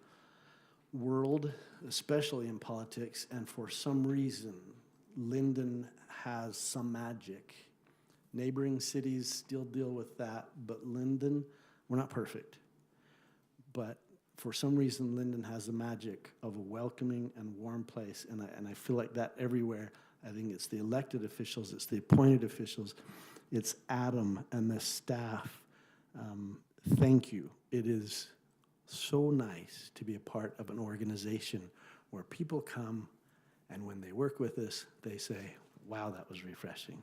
world, especially in politics, and for some reason, Lindon has some magic. Neighboring cities still deal with that, but Lindon, we're not perfect. But for some reason, Lindon has the magic of a welcoming and warm place, and I feel like that everywhere. I think it's the elected officials, it's the appointed officials, it's Adam and the staff. Thank you. It is so nice to be a part of an organization where people come, and when they work with us, they say, wow, that was refreshing.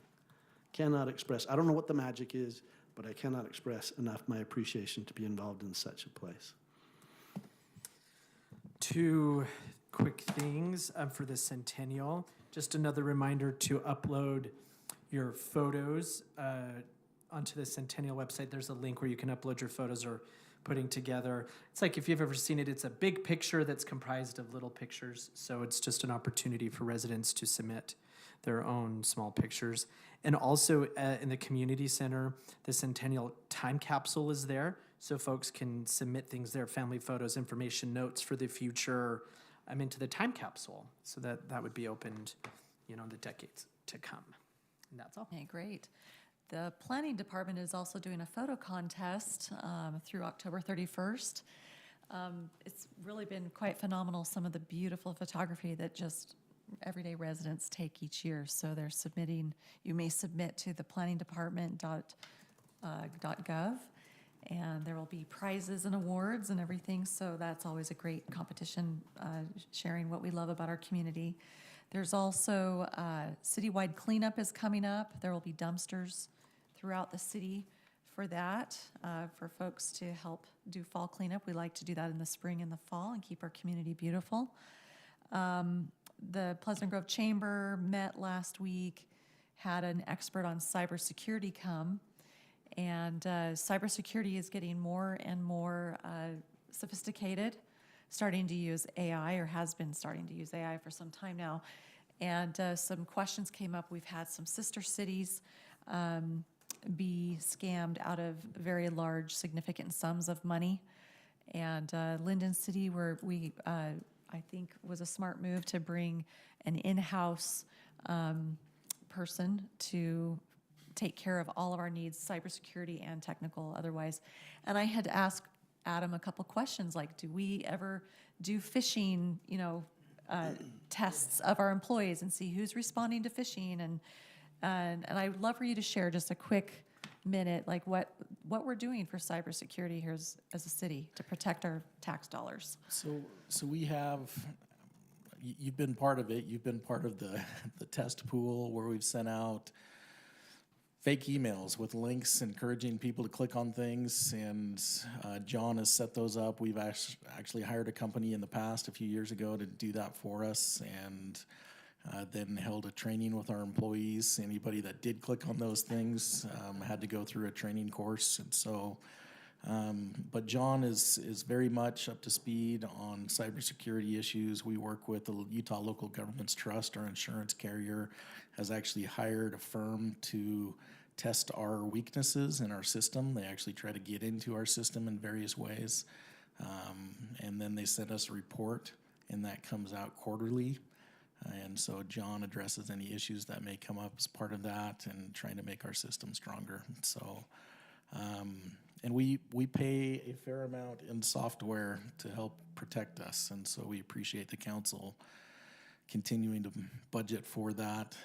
Cannot express, I don't know what the magic is, but I cannot express enough my appreciation to be involved in such a place. 2 quick things for the centennial. Just another reminder to upload your photos onto the centennial website. There's a link where you can upload your photos or putting together. It's like, if you've ever seen it, it's a big picture that's comprised of little pictures. So it's just an opportunity for residents to submit their own small pictures. And also in the community center, the Centennial time capsule is there. So folks can submit things there, family photos, information, notes for the future, into the time capsule. So that would be opened, in the decades to come. And that's all. Okay, great. The planning department is also doing a photo contest through October 31st. It's really been quite phenomenal, some of the beautiful photography that just everyday residents take each year. So they're submitting, you may submit to the planningdepartment.gov, and there will be prizes and awards and everything. So that's always a great competition, sharing what we love about our community. There's also citywide cleanup is coming up. There will be dumpsters throughout the city for that, for folks to help do fall cleanup. We like to do that in the spring and the fall and keep our community beautiful. The Pleasant Grove Chamber met last week, had an expert on cybersecurity come, and cybersecurity is getting more and more sophisticated, starting to use AI, or has been starting to use AI for some time now. And some questions came up. We've had some sister cities be scammed out of very large, significant sums of money. And Lindon City, where we, I think, was a smart move to bring an in-house person to take care of all of our needs, cybersecurity and technical otherwise. And I had asked Adam a couple questions, like, do we ever do phishing, tests of our employees and see who's responding to phishing? And I would love for you to share just a quick minute, like what we're doing for cybersecurity here as a city to protect our tax dollars. So we have, you've been part of it. You've been part of the test pool where we've sent out fake emails with links encouraging people to click on things, and John has set those up. We've actually hired a company in the past a few years ago to do that for us, and then held a training with our employees. Anybody that did click on those things had to go through a training course, and so but John is very much up to speed on cybersecurity issues. We work with the Utah Local Governments Trust. Our insurance carrier has actually hired a firm to test our weaknesses in our system. They actually try to get into our system in various ways. And then they send us a report, and that comes out quarterly. And so John addresses any issues that may come up as part of that and trying to make our system stronger. So, and we pay a fair amount in software to help protect us, and so we appreciate the council continuing to budget for that.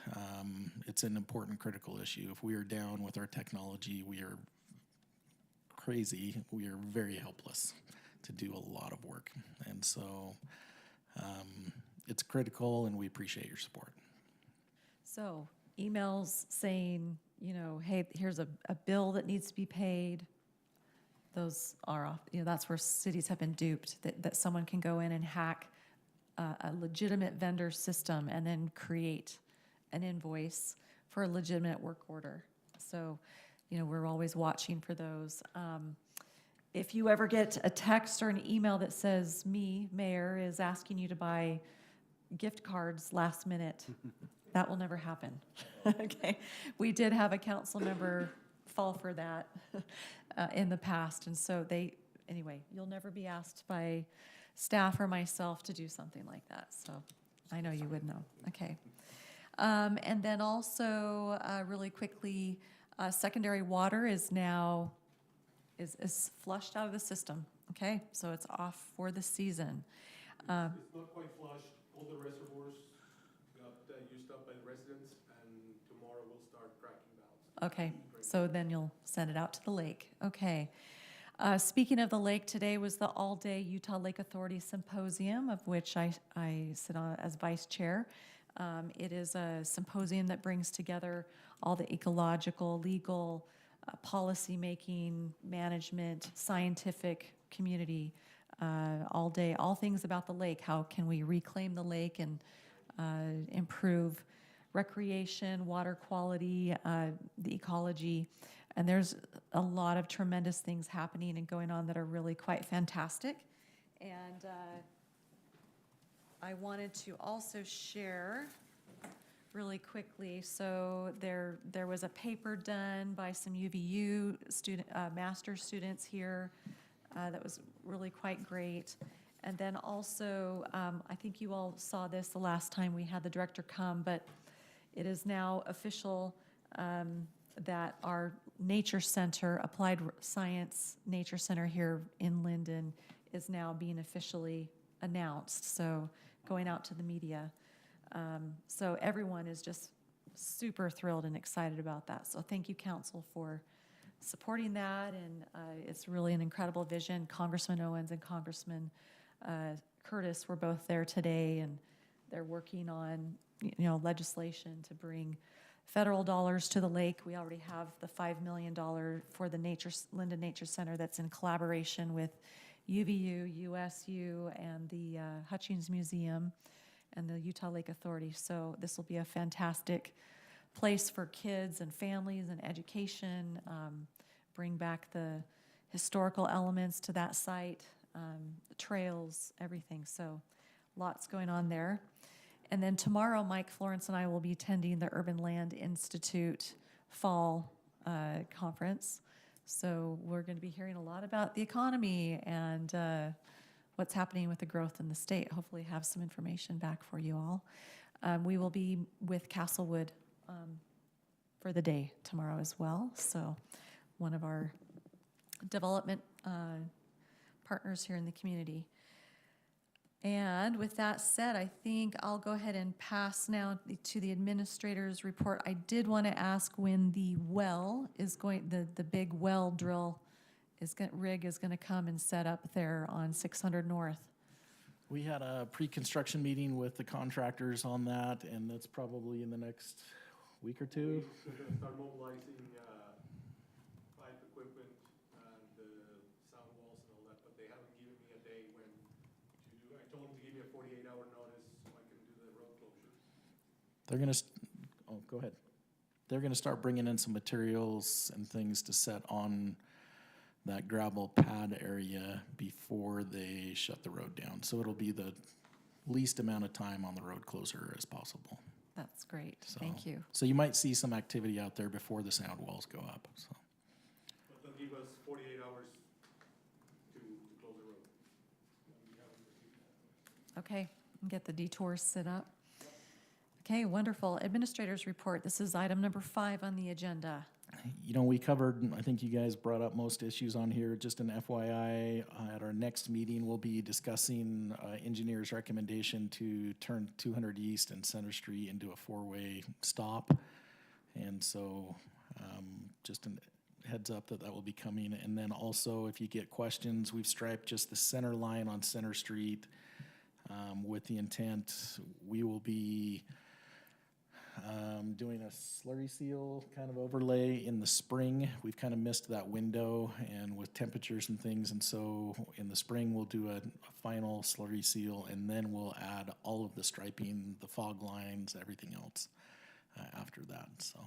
It's an important, critical issue. If we are down with our technology, we are crazy. We are very helpless to do a lot of work, and so it's critical, and we appreciate your support. So emails saying, hey, here's a bill that needs to be paid. Those are off, that's where cities have been duped, that someone can go in and hack a legitimate vendor system and then create an invoice for a legitimate work order. So, we're always watching for those. If you ever get a text or an email that says, me, Mayor, is asking you to buy gift cards last minute, that will never happen. Okay. We did have a council member fall for that in the past. And so you'll never be asked by staff or myself to do something like that. So I know you would know. Okay. And then also really quickly, secondary water is now is flushed out of the system. Okay. So it's off for the season. It's not quite flushed. All the reservoirs got used up by the residents, and tomorrow we'll start cracking valves. Okay, so then you'll send it out to the lake. Okay. Speaking of the lake, today was the all-day Utah Lake Authority Symposium, of which I sit on as vice chair. It is a symposium that brings together all the ecological, legal, policy-making, management, scientific community all day, all things about the lake. How can we reclaim the lake and improve recreation, water quality, the ecology. And there's a lot of tremendous things happening and going on that are really quite fantastic. And I wanted to also share really quickly. So there was a paper done by some UVU master's students here that was really quite great. And then also, I think you all saw this the last time we had the director come, but it is now official that our nature center, Applied Science Nature Center here in Lindon, is now being officially announced. So going out to the media. So everyone is just super thrilled and excited about that. So thank you, council, for supporting that. And it's really an incredible vision. Congressman Owens and Congressman Curtis were both there today, and they're working on legislation to bring federal dollars to the lake. We already have the $5 million for the Lindon Nature Center that's in collaboration with UVU, USU, and the Hutchings Museum and the Utah Lake Authority. So this will be a fantastic place for kids and families and education, bring back the historical elements to that site, the trails, everything. So lots going on there. And then tomorrow, Mike Florence and I will be attending the Urban Land Institute Fall Conference. So we're going to be hearing a lot about the economy and what's happening with the growth in the state. Hopefully have some information back for you all. We will be with Castlewood for the day tomorrow as well. So one of our development partners here in the community. And with that said, I think I'll go ahead and pass now to the administrator's report. I did want to ask when the well is going, the big well drill rig is going to come and set up there on 600 North. We had a pre-construction meeting with the contractors on that, and that's probably in the next week or two. We're gonna start mobilizing, pipe equipment and the sound walls and all that, but they haven't given me a day when to do. I told them to give me a 48-hour notice so I can do the road closures. They're gonna, go ahead. They're gonna start bringing in some materials and things to set on that gravel pad area before they shut the road down. So it'll be the least amount of time on the road closure as possible. That's great. So- Thank you. So you might see some activity out there before the sound walls go up, so. But they'll give us 48 hours to close the road. We haven't received that. Okay, and get the detours set up. Okay, wonderful. Administrator's report. This is item number 5 on the agenda. You know, we covered, I think you guys brought up most issues on here. Just an FYI, at our next meeting, we'll be discussing engineer's recommendation to turn 200 East and Center Street into a 4-way stop. And so just a heads up that will be coming. And then also, if you get questions, we've striped just the center line on Center Street with the intent. We will be doing a slurry seal kind of overlay in the spring. We've kind of missed that window and with temperatures and things, and so in the spring we'll do a final slurry seal, and then we'll add all of the striping, the fog lines, everything else after that. So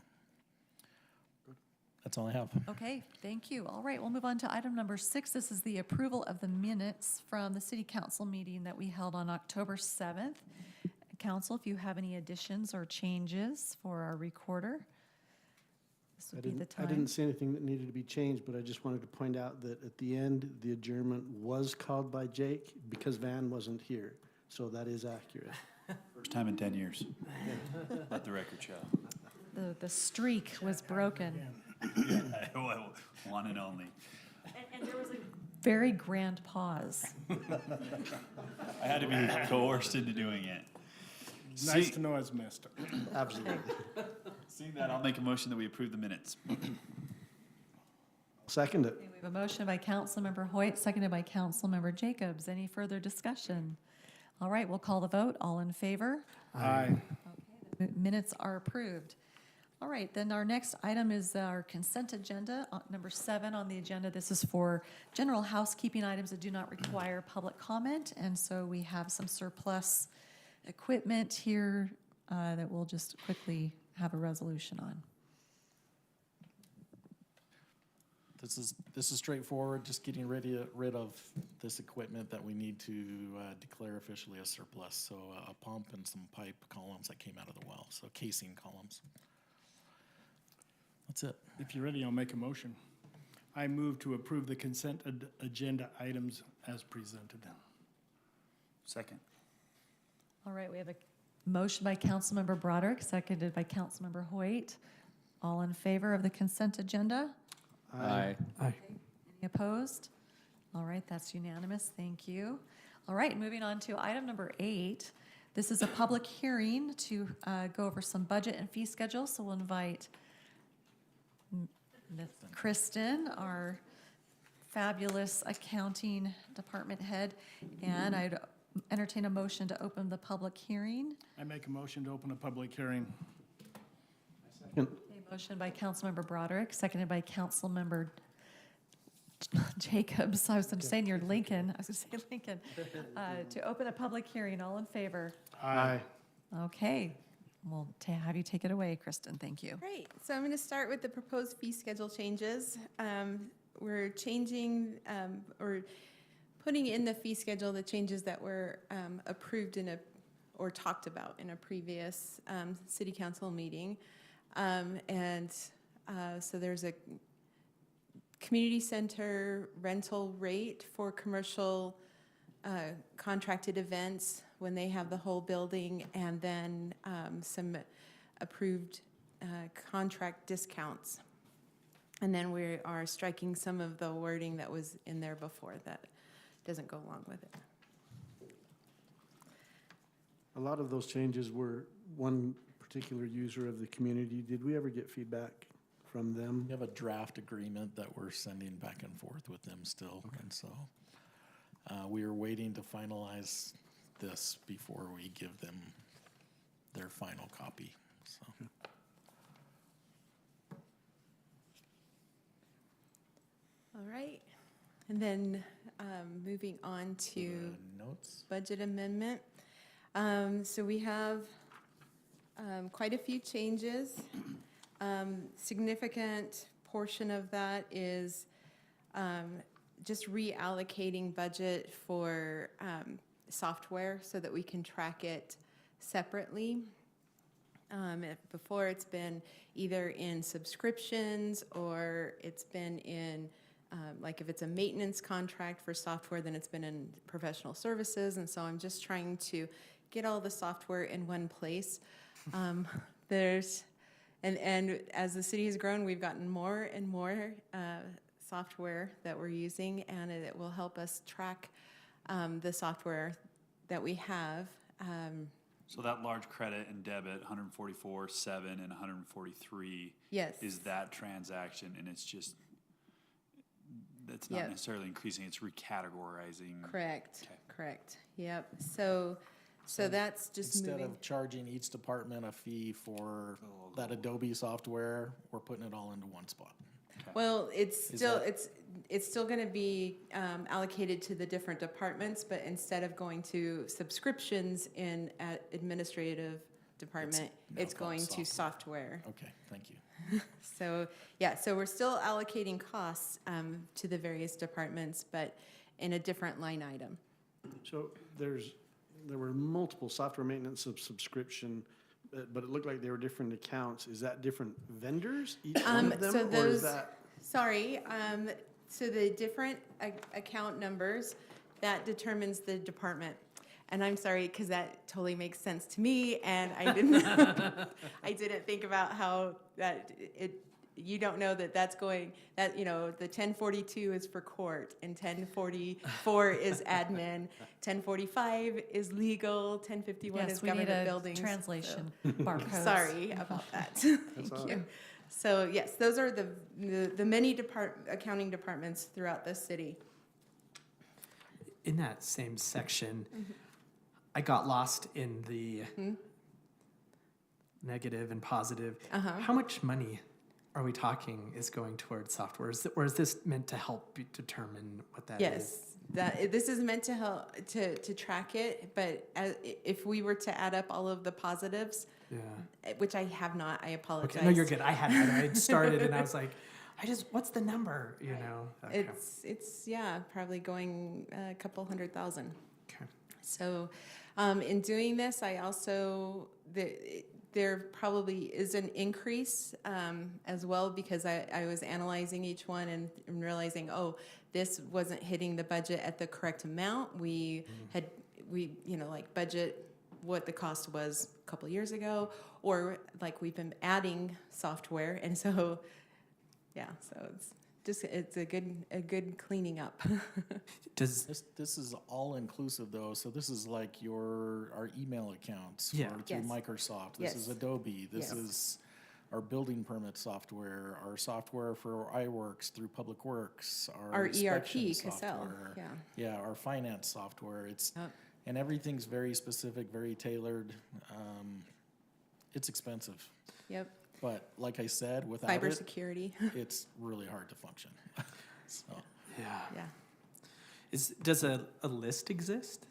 that's all I have. Okay, thank you. All right, we'll move on to item number 6. This is the approval of the minutes from the city council meeting that we held on October 7th. Council, if you have any additions or changes for our recorder, this would be the I time. didn't see anything that needed to be changed, but I just wanted to point out that at the end, the adjournment was called by Jake because Van wasn't here. So that is accurate. First time in 10 years. Let the record show. The streak was broken. One and only. And there was a very grand pause. I had to be coerced into doing it. Nice to know it's missed. Absolutely. Seeing that, I'll make a motion that we approve the minutes. Second it. Okay, we have a motion by Councilmember Hoyt, seconded by Councilmember Jacobs. Any further discussion? All right, we'll call the vote. All in favor? Aye. The minutes are approved. All right, then our next item is our consent agenda, number 7 on the agenda. This is for general housekeeping items that do not require public comment, and so we have some surplus equipment here that we'll just quickly have a resolution on. This is straightforward, just getting rid of this equipment that we need to declare officially as surplus. So a pump and some pipe columns that came out of the well, so casing columns. That's it. If you're ready, I'll make a motion. I move to approve the consent agenda items as presented. Second. All right, we have a motion by Councilmember Broderick, seconded by Councilmember Hoyt. All in favor of the consent agenda? Aye. Any opposed? All right, that's unanimous. Thank you. All right, moving on to item number 8. This is a public hearing to go over some budget and fee schedules. So we'll invite Ms. Kristen, our fabulous accounting department head, and I'd entertain a motion to open the public hearing. I make a motion to open a public hearing. Second. A motion by Councilmember Broderick, seconded by Councilmember Jacobs. I was going to say near Lincoln. I was going to say Lincoln. To open a public hearing. All in favor? Aye. Okay. We'll have you take it away, Kristen. Thank you. Great. So I'm going to start with the proposed fee schedule changes. We're changing or putting in the fee schedule the changes that were approved or talked about in a previous city council meeting. So there's a community center rental rate for commercial contracted events when they have the whole building, and then some approved contract discounts. And then we are striking some of the wording that was in there before that doesn't go along with it. A lot of those changes were one particular user of the community. Did we ever get feedback from them? We have a draft agreement that we're sending back and forth with them still, and so we are waiting to finalize this before we give them their final copy, so. All right. And then moving on to Notes? budget amendment. So we have quite a few changes. Significant portion of that is just reallocating budget for software so that we can track it separately. Before, it's been either in subscriptions or it's been in like if it's a maintenance contract for software, then it's been in professional services. And so I'm just trying to get all the software in one place. And as the city has grown, we've gotten more and more software that we're using, and it will help us track the software that we have. So that large credit and debit, 144.7 and 143, Yes. is that transaction, and it's just, that's not Yep. necessarily increasing, it's recategorizing. Correct. Okay. Correct. Yep. So that's just Instead moving. of charging each department a fee for that Adobe software, we're putting it all into one spot. Well, it's Is still, that- it's still going to be allocated to the different departments, but instead of going to subscriptions in administrative department, now it's called going to software. Okay, thank you. So, yeah, so we're still allocating costs to the various departments, but in a different line item. So there were multiple software maintenance subscription, but it looked like they were different accounts. Is that different vendors, each one of them? So Or is those, that, sorry, so the different account numbers, that determines the department. And I'm sorry, because that totally makes sense to me, and I didn't, I didn't think about how that, you don't know that that's going, that, the 1042 is for court, and 1044 is admin, 1045 is legal, 1051 is Yes, we need government a buildings. translation barcode. Sorry about that. Thank all you. right. So yes, those are the many accounting departments throughout the city. In that same section, I got lost in the negative and positive. How much money are we talking is going towards software? Or is this meant to help you determine what that is? Yes, this is meant to help to track it, but if we were to add up all of the positives, Yeah. which I have not, I apologize. Okay, no, you're good. I started and I was like, what's the number, Okay. It's probably going a couple 100,000. Okay. So, in doing this, I also, there probably is an increase as well, because I was analyzing each one and realizing, this wasn't hitting the budget at the correct amount. We budget what the cost was a couple years ago, or like we've been adding software, and so, it's a good cleaning up. Does This is all inclusive though, so this is like our email accounts Yeah. through Yes. Microsoft. This is Yes. Adobe. This Yes. is our building permit software, our software for iWorks through Public Works, Our inspection ERP, Cassell, software. yeah. Yeah, our finance software. Yep. And everything's very specific, very tailored. It's expensive, Yep. but like I said, without it, Cybersecurity. it's really hard to function. So yeah. Yeah. Does a list exist?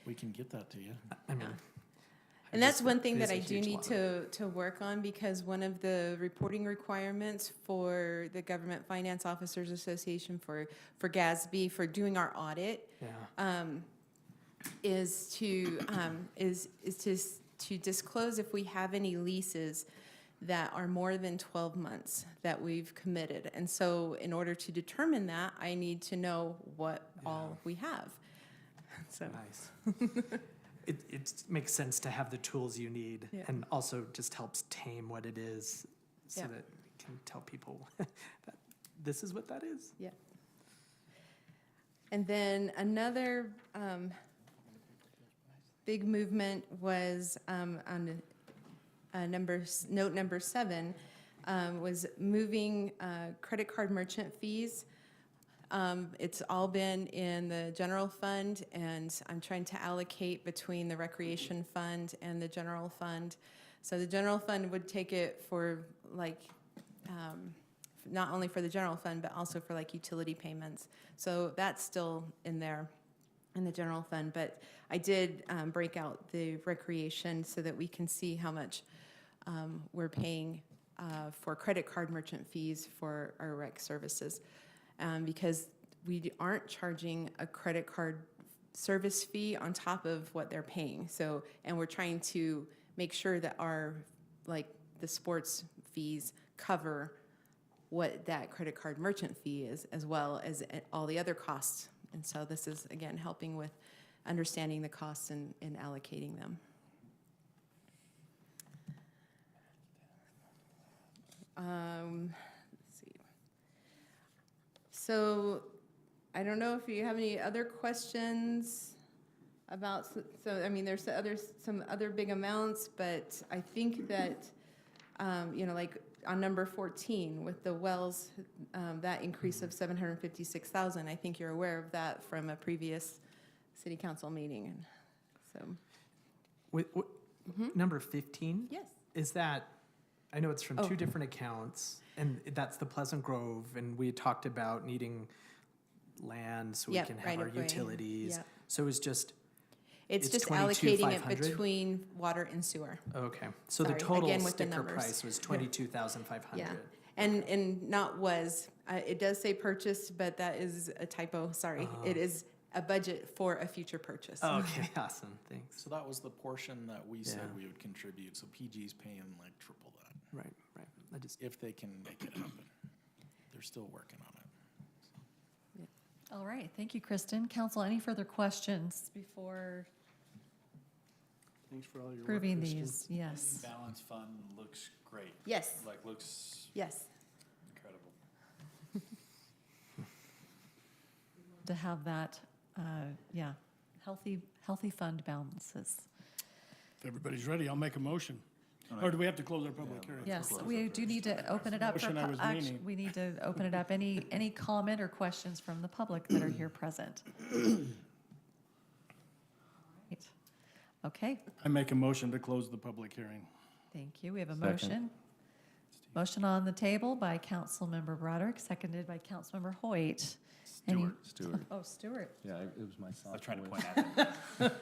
we can get that to you. I mean, And that's one thing it is that a I do huge need lot. to work on, because one of the reporting requirements for the Government Finance Officers Association for GASB for doing our audit Yeah. is to disclose if we have any leases that are more than 12 months that we've committed. And so in order to determine that, I need to know what all we have. So Nice. it makes sense to have the tools you need, Yeah. and also just helps tame what it is, so Yeah. that we can tell people that this is what that is. Yeah. And then another big movement was on note number 7, was moving credit card merchant fees. It's all been in the general fund, and I'm trying to allocate between the recreation fund and the general fund. So the general fund would take it for like, not only for the general fund, but also for like utility payments. So that's still in there in the general fund, but I did break out the recreation so that we can see how much we're paying for credit card merchant fees for our rec services. Because we aren't charging a credit card service fee on top of what they're paying. So, and we're trying to make sure that our, like, the sports fees cover what that credit card merchant fee is, as well as all the other costs. And so this is, again, helping with understanding the costs and allocating them. Let's see. So I don't know if you have any other questions about, so I mean, there's some other big amounts, but I think that, you know, like on number 14 with the wells, that increase of 756,000, I think you're aware of that from a previous city council meeting. And so, Number 15? yes. Is that, I know it's from Oh. 2 different accounts, and that's the Pleasant Grove, and we talked about needing land so we Yep, can have right our of way. utilities. Yep. So it's just, It's It's just allocating it 22,500? between water and sewer. okay. So the Sorry, total again with the sticker numbers. price was 22,500. Yeah, and not was, it does say purchased, but that is a typo, sorry. It is a budget for a future purchase. Okay, awesome, thanks. So that was the portion that we said Yeah. we would contribute, so PG's paying like triple that, Right, right. I just, if they can make it happen. They're still working on it. All right, thank you, Kristen. Council, any further questions before Thanks for all your work, approving Kristen. these? Yes. Balance fund looks great. Yes, Like, looks yes. incredible. To have that, yeah, healthy fund balances. If everybody's ready, I'll make a motion. Or do we have to close our public hearing? Yes, we do need to open it up for, Motion I was meaning. we need to open it up. Any comment or questions from the public that are here present? Right. Okay, I make a motion to close the public hearing. thank you. We have a Second. motion. Motion on the table by Councilmember Broderick, seconded by Councilmember Hoyt. Any- Stewart. Oh, Stewart, Yeah, it was my I was trying to voice. point at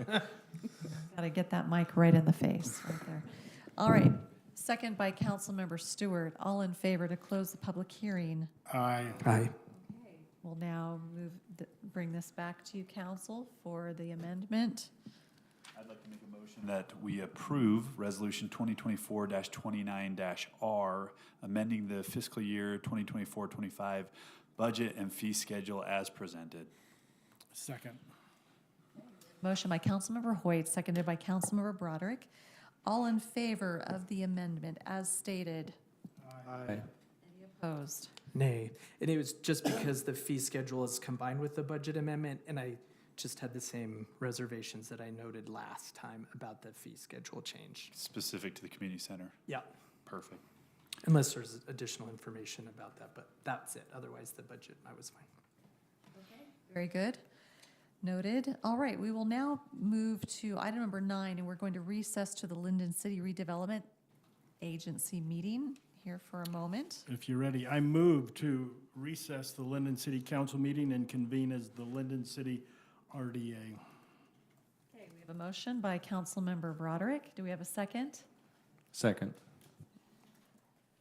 them. gotta get that mic right in the face, right there. All right, second by Councilmember Stewart. All in favor to close the public hearing? Aye. aye. We'll now bring this back to you, council, for the amendment. I'd like to make a motion that we approve Resolution 2024-29-R, amending the fiscal year 2024-25 budget and fee schedule as presented. Second. Motion by Councilmember Hoyt, seconded by Councilmember Broderick. All in favor of the amendment as stated? Aye. Any opposed? Nay. And it was just because the fee schedule is combined with the budget amendment, and I just had the same reservations that I noted last time about the fee schedule change. Specific to the community center. Yeah, Perfect. unless there's additional information about that, but that's it. Otherwise, the budget, I was fine. Very good. Noted. All right, we will now move to item number 9, and we're going to recess to the Lindon City Redevelopment Agency meeting here for a moment. If you're ready, I move to recess the Lindon City Council meeting and convene as the Lindon City RDA. Okay, we have a motion by Councilmember Broderick. Do we have a second? Second.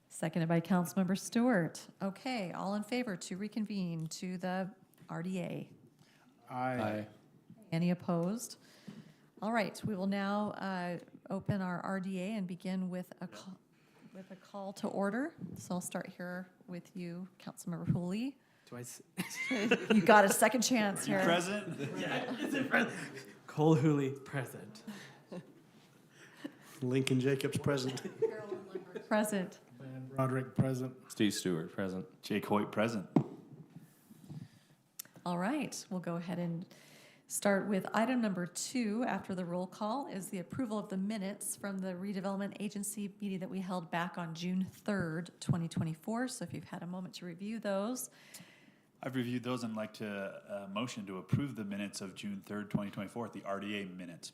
Seconded by Councilmember Stewart. Okay, all in favor to reconvene to the RDA? Aye. Any opposed? All right, we will now open our RDA and begin with a call to order. So I'll start here with you, Councilmember Hooley. Do I, You got a second chance here. Present? Cole Hooley, present. Lincoln Jacobs present. Present. Roderick, present. Steve Stewart, present. Jake Hoyt, present. All right, we'll go ahead and start with item number 2 after the roll call is the approval of the minutes from the redevelopment agency meeting that we held back on June 3rd, 2024. So if you've had a moment to review those. I've reviewed those and like to motion to approve the minutes of June 3rd, 2024, the RDA minutes.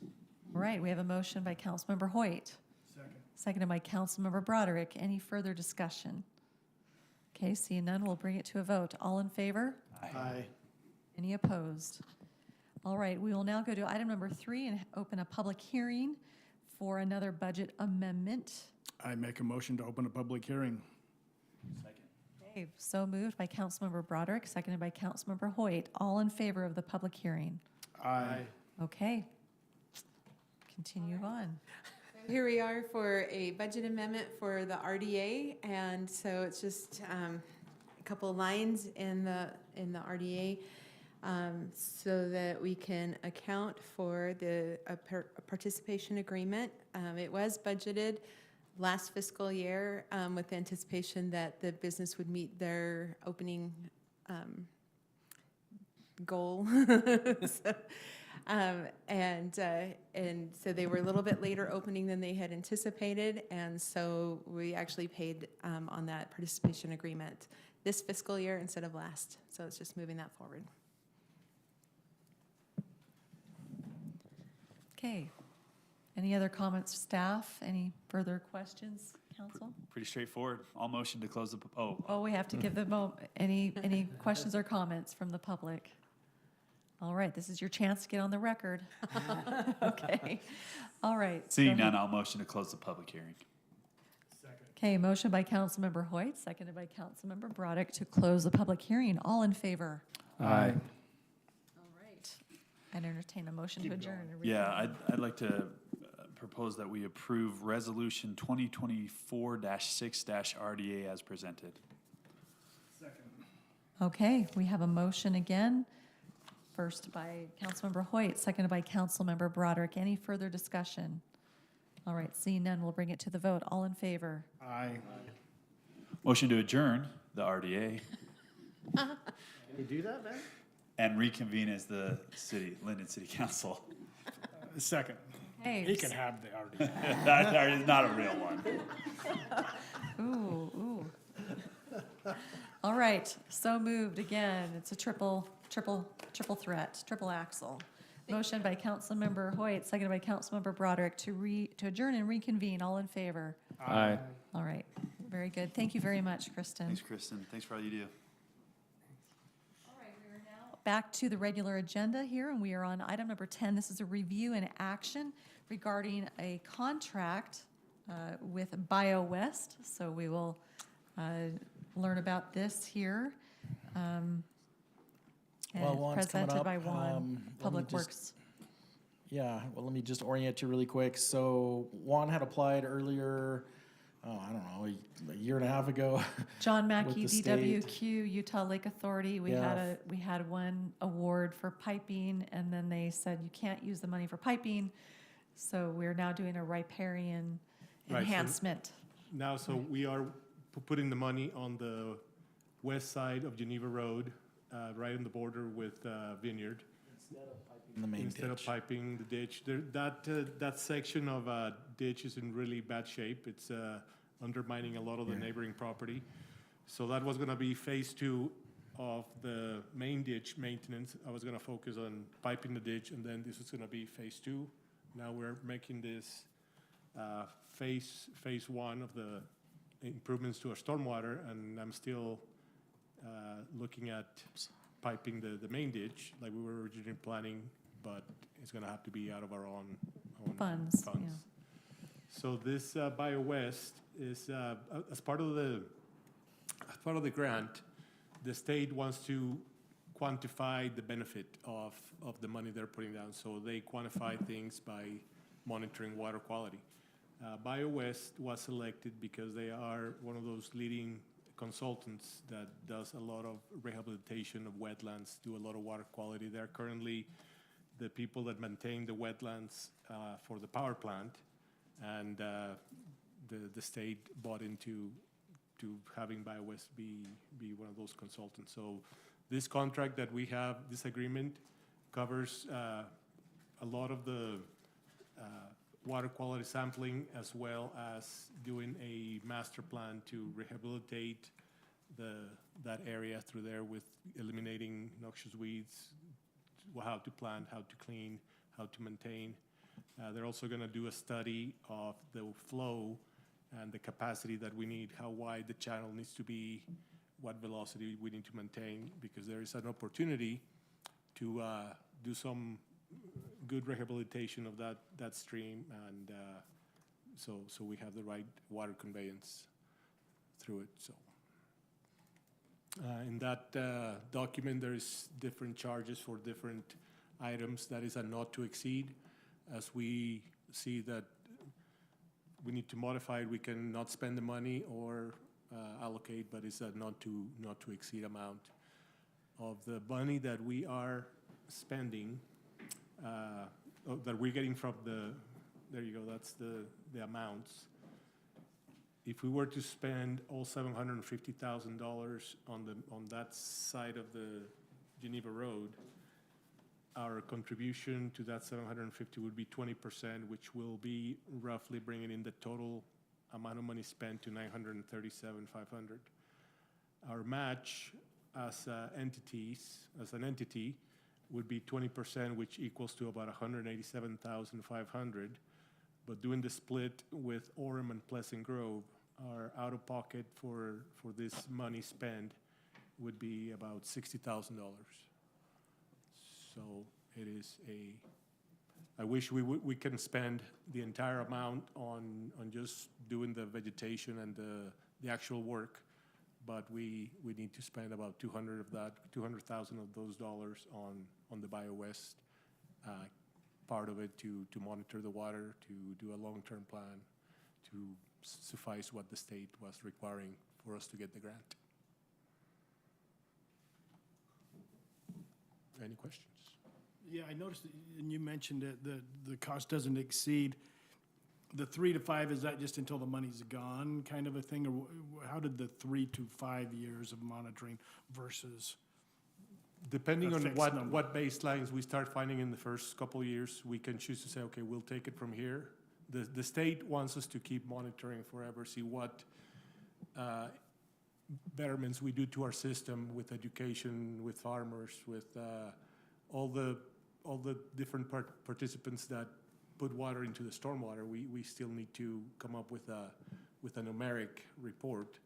All right, we have a motion by Councilmember Hoyt. Seconded by Councilmember Broderick. Any further discussion? Okay, seeing none, we'll bring it to a vote. All in favor? Aye. Any opposed? All right, we will now go to item number 3 and open a public hearing for another budget amendment. I make a motion to open a public hearing. Okay, so moved by Councilmember Broderick, seconded by Councilmember Hoyt. All in favor of the public hearing? Aye. Okay. Continue on. Here we are for a budget amendment for the RDA, and so it's just a couple lines in the RDA so that we can account for the participation agreement. It was budgeted last fiscal year with the anticipation that the business would meet their opening goal. And so they were a little bit later opening than they had anticipated, and so we actually paid on that participation agreement this fiscal year instead of last. So it's just moving that forward. Okay. Any other comments, staff? Any further questions, council? Pretty straightforward. All motion to close the, Oh, we have to give them any questions or comments from the public? All right, this is your chance to get on the record. Okay. All right. seeing go ahead. none, I'll motion to close the public hearing. Okay, motion by Councilmember Hoyt, seconded by Councilmember Broderick to close the public hearing. All in favor? Aye. All right. I'd entertain a motion to adjourn. Yeah, I'd like to propose that we approve Resolution 2024-6-RDA as presented. Okay, we have a motion again. First by Councilmember Hoyt, seconded by Councilmember Broderick. Any further discussion? All right, seeing none, we'll bring it to the vote. All in favor? Aye. Motion to adjourn the RDA Can you do that, man? and reconvene as the Lindon City Council. Second. Hey. He can have the RDA. That is not a real one. Ooh. All right, so moved again. It's a triple threat, triple axle. Motion by Councilmember Hoyt, seconded by Councilmember Broderick to adjourn and reconvene. All in favor? Aye. All right, very good. Thank you very much, Kristen. Thanks, Kristen. Thanks for all you do. All right, we are now back to the regular agenda here, and we are on item number 10. This is a review and action regarding a contract with BioWest. So we will learn about this here. Well, And Juan's coming presented up. by Juan, Let me Public just- Works. Yeah, well, let me just orient you really quick. So Juan had applied earlier, I don't know, a year and a half ago. John with Mackey, the state. DWQ, Utah Lake Authority. We had one award for piping, and then they said you can't use the money for piping. So we're now doing a riparian Right, so- enhancement. Now, so we are putting the money on the west side of Geneva Road, right on the border with Vineyard. In the main Instead of ditch. piping the ditch, that section of ditch is in really bad shape. It's undermining a lot of the neighboring property. So that was gonna be phase 2 of the main ditch maintenance. I was gonna focus on piping the ditch, and then this is gonna be phase 2. Now we're making this phase 1 of the improvements to our stormwater, and I'm still looking at piping the main ditch like we were originally planning, but it's gonna have to be out of our own Funds, yeah. So this BioWest is as part of the grant, the state wants to quantify the benefit of the money they're putting down. So they quantify things by monitoring water quality. BioWest was selected because they are one of those leading consultants that does a lot of rehabilitation of wetlands, do a lot of water quality. They're currently the people that maintain the wetlands for the power plant, and the state bought into having BioWest be one of those consultants. So this contract that we have, this agreement, covers a lot of the water quality sampling, as well as doing a master plan to rehabilitate that area through there with eliminating noxious weeds, how to plant, how to clean, how to maintain. They're also going to do a study of the flow and the capacity that we need, how wide the channel needs to be, what velocity we need to maintain, because there is an opportunity to do some good rehabilitation of that stream, and so we have the right water conveyance through it. So in that document, there is different charges for different items. That is a not to exceed. As we see that we need to modify it, we can not spend the money or allocate, but it's a not to exceed amount of the money that we are spending, that we're getting from there you go, that's the amounts. If we were to spend all $750,000 on that side of the Geneva Road, our contribution to that 750 would be 20%, which will be roughly bringing in the total amount of money spent to $937,500. Our match as an entity would be 20%, which equals to about $187,500. But doing the split with Orem and Pleasant Grove, our out-of-pocket for this money spent would be about $60,000. So it is I wish we can spend the entire amount on just doing the vegetation and the actual work, but we need to spend about $200,000 of those dollars on the BioWest part of it to monitor the water, to do a long-term plan, to suffice what the state was requiring for us to get the grant. Any questions? Yeah, I noticed, and you mentioned it, the cost doesn't exceed. The 3 to 5, is that just until the money's gone kind of a thing? Or how did the 3 to 5 years of monitoring versus? Depending A on fixed what number. baselines we start finding in the first couple of years, we can choose to say, okay, we'll take it from here. The state wants us to keep monitoring forever, see what betterments we do to our system with education, with farmers, with all the different participants that put water into the stormwater. We still need to come up with a numeric report.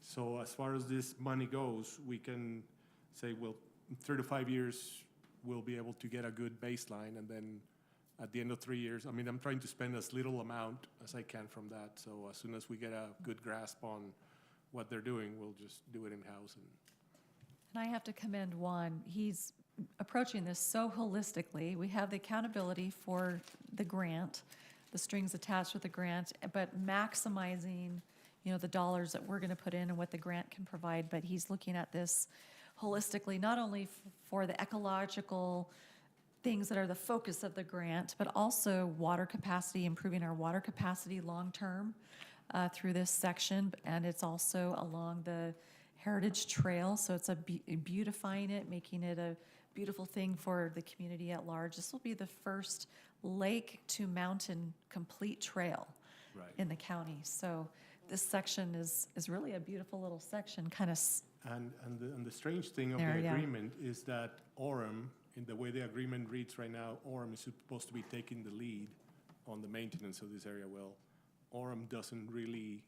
So as far as this money goes, we can say, well, in 3 to 5 years, we'll be able to get a good baseline, and then at the end of 3 years, I mean, I'm trying to spend as little amount as I can from that. So as soon as we get a good grasp on what they're doing, we'll just do it in-house. And I have to commend Juan. He's approaching this so holistically. We have the accountability for the grant, the strings attached with the grant, but maximizing, the dollars that we're going to put in and what the grant can provide. But he's looking at this holistically, not only for the ecological things that are the focus of the grant, but also water capacity, improving our water capacity long-term through this section. And it's also along the Heritage Trail, so it's beautifying it, making it a beautiful thing for the community at large. This will be the first lake to mountain complete trail in the county. So this section is really a beautiful little section, kind of. And the strange thing of the agreement is that Orem, in the way the agreement reads right now, Orem is supposed to be taking the lead on the maintenance of this area. Well, Orem doesn't really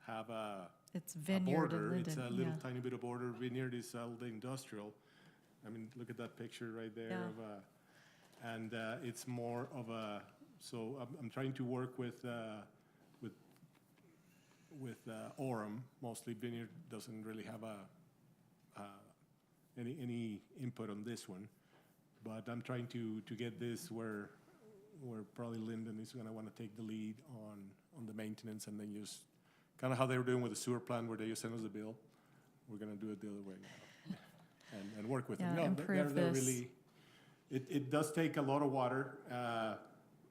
have It's a vineyard border. in Lindon. It's a little tiny bit of border. Vineyard is all the industrial. I mean, look at that picture right there. Yeah. And it's more of a. So I'm trying to work with Orem. Mostly Vineyard doesn't really have any input on this one, but I'm trying to get this where probably Lindon is going to want to take the lead on the maintenance, and then just kind of how they were doing with the sewer plant, where they just send us the bill. We're going to do it the other way now, and work with them. No, improve they're this. really It does take a lot of water.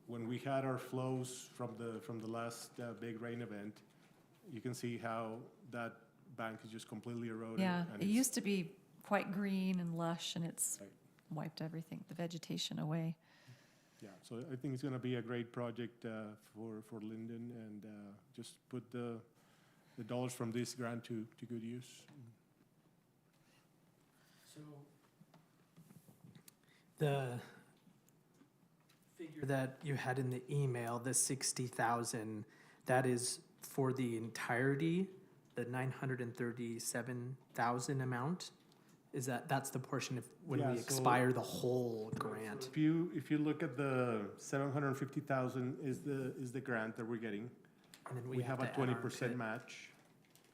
When we had our flows from the last big rain event, you can see how that bank is just completely eroded. Yeah, and it it's- used to be quite green and lush, and it's Right. wiped everything, the vegetation away. Yeah, so I think it's gonna be a great project for Lindon, and just put the dollars from this grant to good use. So the figure that you had in the email, the 60,000, that is for the entirety, the 937,000 amount? That's the portion when Yeah, we so- expire the whole grant? If you look at the 750,000 is the grant that we're getting. And then We have a to add our 20% kit. match,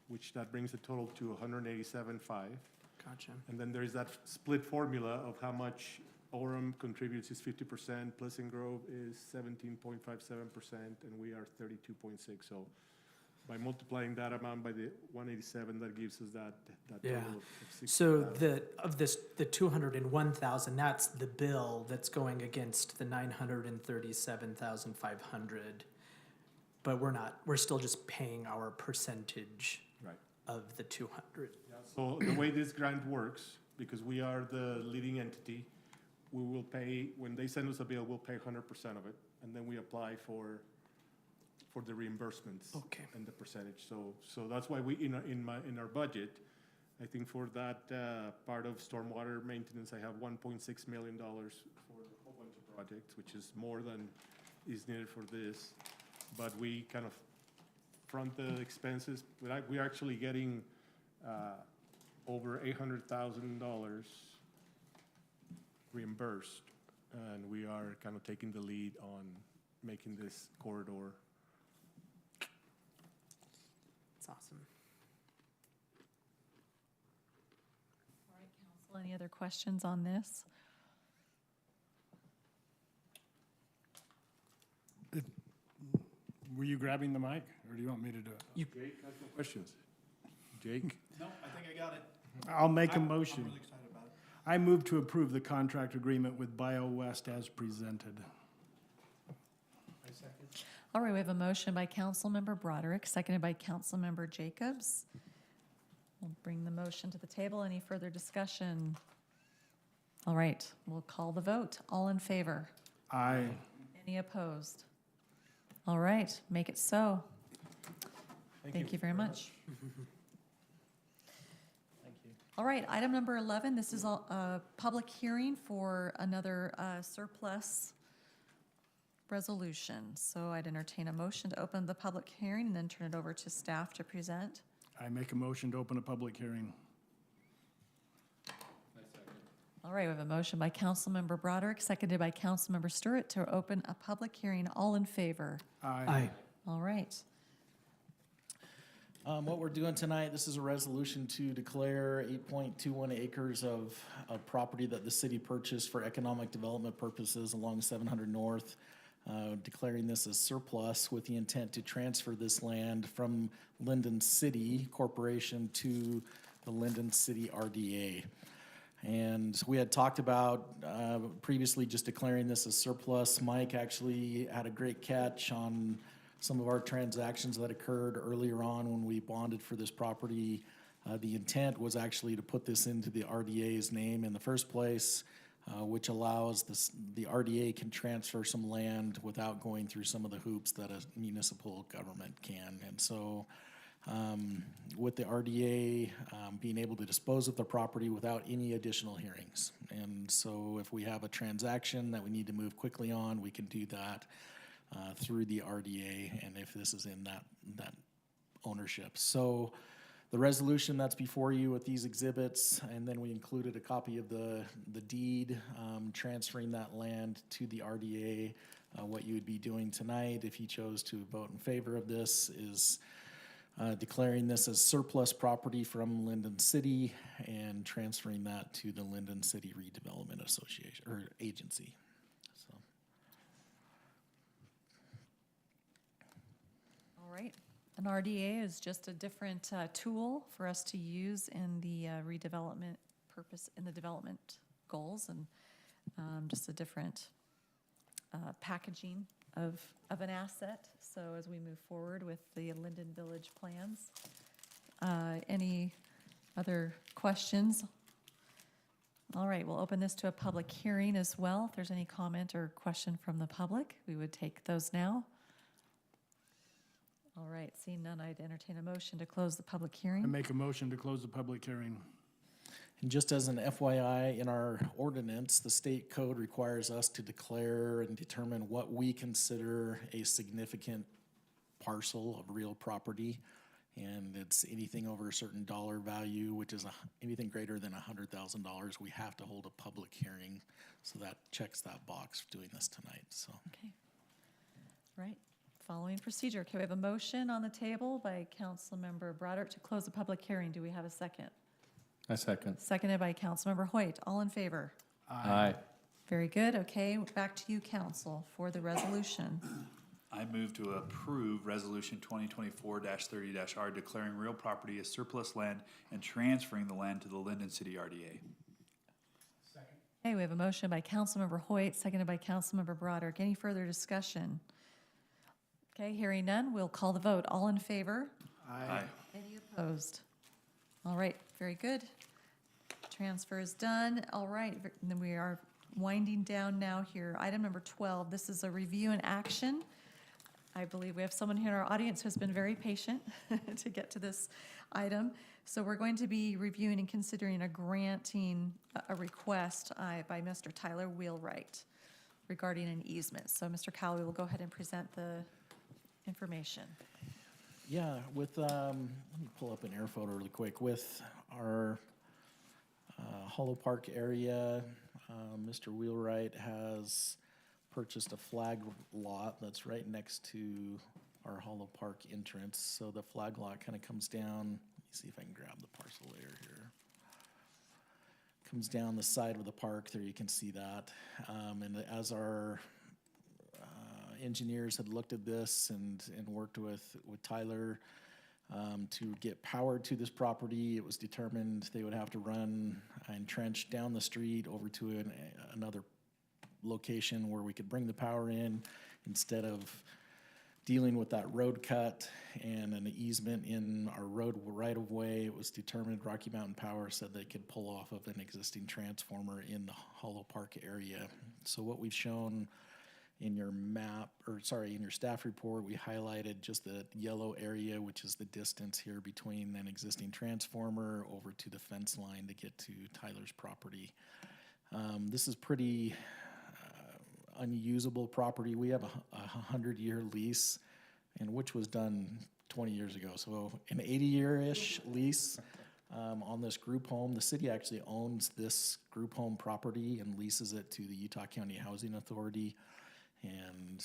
which that brings the total to 187.5. Gotcha. And then there's that split formula of how much Orem contributes is 50%, Pleasant Grove is 17.57%, and we are 32.6. So by multiplying that amount by the 187, that gives us that Yeah. total of 60,000. So the 201,000, that's the bill that's going against the 937,500. But we're still just paying our percentage Right. of the 200. So the way this grant works, because we are the leading entity, we will pay, when they send us a bill, we'll pay 100% of it, and then we apply for the reimbursements. Okay. And the percentage. So that's why we, in our budget, I think for that part of stormwater maintenance, I have $1.6 million for a whole bunch of projects, which is more than is needed for this. But we kind of front the expenses. We're actually getting over $800,000 reimbursed, and we are kind of taking the lead on making this corridor. That's awesome. All right, council, any other questions on this? Were you grabbing the mic, or do you want me to do it? Jake has no questions. Jake? No, I think I got it. I'll make a motion. I move to approve the contract agreement with BioWest as presented. All right, we have a motion by Councilmember Broderick, seconded by Councilmember Jacobs. We'll bring the motion to the table. Any further discussion? All right, we'll call the vote. All in favor? Aye. Any opposed? All right, make it so. Thank you very much. Thank you. All right, item number 11, this is a public hearing for another surplus resolution. So I'd entertain a motion to open the public hearing and then turn it over to staff to present. I make a motion to open a public hearing. All right, we have a motion by Councilmember Broderick, seconded by Councilmember Stewart to open a public hearing. All in favor? Aye. All right. What we're doing tonight, this is a resolution to declare 8.21 acres of property that the city purchased for economic development purposes along 700 North, declaring this as surplus with the intent to transfer this land from Lindon City Corporation to the Lindon City RDA. And we had talked about previously just declaring this as surplus. Mike actually had a great catch on some of our transactions that occurred earlier on when we bonded for this property. The intent was actually to put this into the RDA's name in the first place, which allows the RDA can transfer some land without going through some of the hoops that a municipal government can. And so with the RDA being able to dispose of the property without any additional hearings. And so if we have a transaction that we need to move quickly on, we can do that through the RDA, and if this is in that ownership. So the resolution that's before you with these exhibits, and then we included a copy of the deed transferring that land to the RDA. What you would be doing tonight, if you chose to vote in favor of this, is declaring this as surplus property from Lindon City and transferring that to the Lindon City Redevelopment Association or Agency. So. All right. An RDA is just a different tool for us to use in the redevelopment purpose, in the development goals. And just a different packaging of an asset. So as we move forward with the Lindon Village plans, any other questions? All right, we'll open this to a public hearing as well. If there's any comment or question from the public, we would take those now. All right, seeing none, I'd entertain a motion to close the public I hearing. make a motion to close the public hearing. And just as an FYI, in our ordinance, the state code requires us to declare and determine what we consider a significant parcel of real property. And it's anything over a certain dollar value, which is anything greater than $100,000, we have to hold a public hearing. So that checks that box doing this tonight, so. Okay. Right, following procedure. Okay, we have a motion on the table by Councilmember Broderick to close the public hearing. Do we have a second? I second. Seconded by Councilmember Hoyt. All in favor? Aye. Very good. Okay, back to you, council, for the resolution. I move to approve Resolution 2024-30-R declaring real property as surplus land and transferring the land to the Lindon City RDA. Okay, we have a motion by Councilmember Hoyt, seconded by Councilmember Broderick. Any further discussion? Okay, hearing none, we'll call the vote. All in favor? Aye. Any opposed? All right, very good. Transfer is done. All right, and then we are winding down now here. Item number 12, this is a review and action. I believe we have someone here in our audience who has been very patient to get to this item. So we're going to be reviewing and considering granting a request by Mr. Tyler Wheelwright regarding an easement. So Mr. Cowley will go ahead and present the information. Yeah, with, let me pull up an air photo really quick. With our Hollow Park area, Mr. Wheelwright has purchased a flag lot that's right next to our Hollow Park entrance. So the flag lot kind of comes down, let me see if I can grab the parcel layer here. Comes down the side of the park, there you can see that. And as our engineers had looked at this and worked with Tyler to get power to this property, it was determined they would have to run and trench down the street over to another location where we could bring the power in instead of dealing with that road cut and an easement in our road right of way. It was determined Rocky Mountain Power said they could pull off of an existing transformer in the Hollow Park area. So what we've shown in your map, or sorry, in your staff report, we highlighted just the yellow area, which is the distance here between an existing transformer over to the fence line to get to Tyler's property. This is pretty unusable property. We have a 100-year lease, and which was done 20 years ago. So an 80-year-ish lease on this group home. The city actually owns this group home property and leases it to the Utah County Housing Authority. And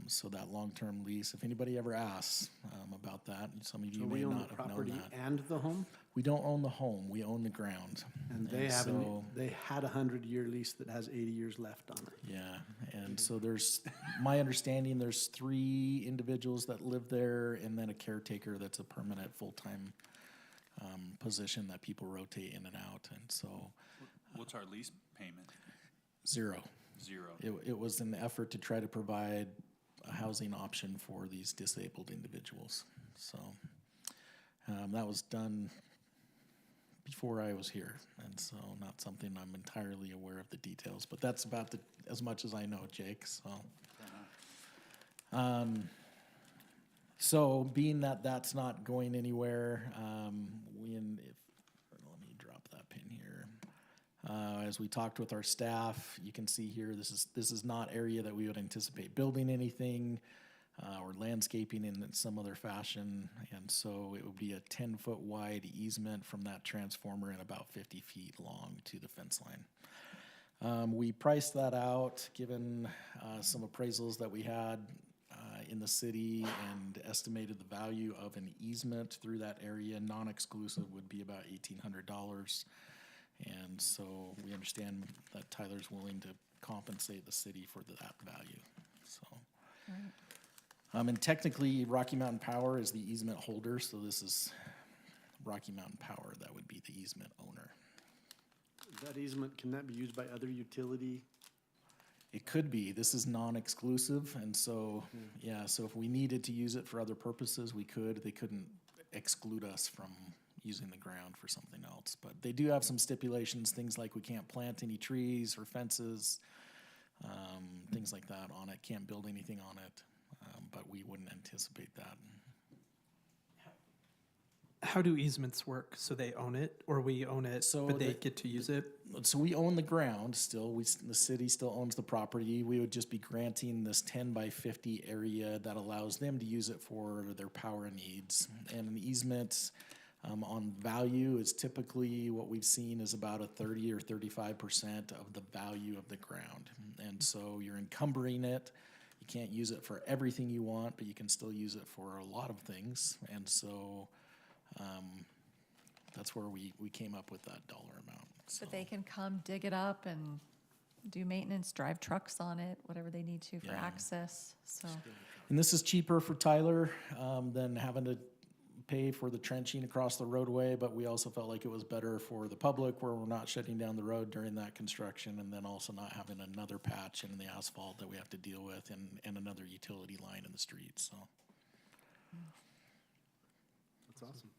so that long-term lease, if anybody ever asks about that, some of you may not have known that. So we own the property and the home? We don't own the home, we own the ground. And they had a 100-year lease that has 80 years left on it. Yeah, and so there's, my understanding, there's 3 individuals that live there and then a caretaker that's a permanent full-time position that people rotate in and out, and so. What's our lease payment? 0. 0. It was an effort to try to provide a housing option for these disabled individuals. So that was done before I was here, and so not something I'm entirely aware of the details, but that's about as much as I know, Jake. So being that that's not going anywhere, let me drop that pin here. As we talked with our staff, you can see here, this is not area that we would anticipate building anything or landscaping in some other fashion. And so it would be a 10-foot wide easement from that transformer and about 50 feet long to the fence line. We priced that out, given some appraisals that we had in the city, and estimated the value of an easement through that area, non-exclusive, would be about $1,800. And so we understand that Tyler's willing to compensate the city for that value, so. Right. And technically, Rocky Mountain Power is the easement holder, so this is Rocky Mountain Power that would be the easement owner. That easement, can that be used by other utility? It could be. This is non-exclusive, and so, yeah, so if we needed to use it for other purposes, we could. They couldn't exclude us from using the ground for something else. But they do have some stipulations, things like we can't plant any trees or fences, things like that on it. Can't build anything on it, but we wouldn't anticipate that. How do easements work? So they own it, or we own it, So but they the- get to use it? So we own the ground still. The city still owns the property. We would just be granting this 10 by 50 area that allows them to use it for their power needs. And an easement on value is typically what we've seen is about a 30 or 35% of the value of the ground. And so you're encumbering it. You can't use it for everything you want, but you can still use it for a lot of things. And so that's where we came up with that dollar amount. So. But they can come dig it up and do maintenance, drive trucks on it, whatever they need to for Yeah. access, so. And this is cheaper for Tyler than having to pay for the trenching across the roadway, but we also felt like it was better for the public where we're not shutting down the road during that construction and then also not having another patch in the asphalt that we have to deal with and another utility line in the street, so. That's awesome.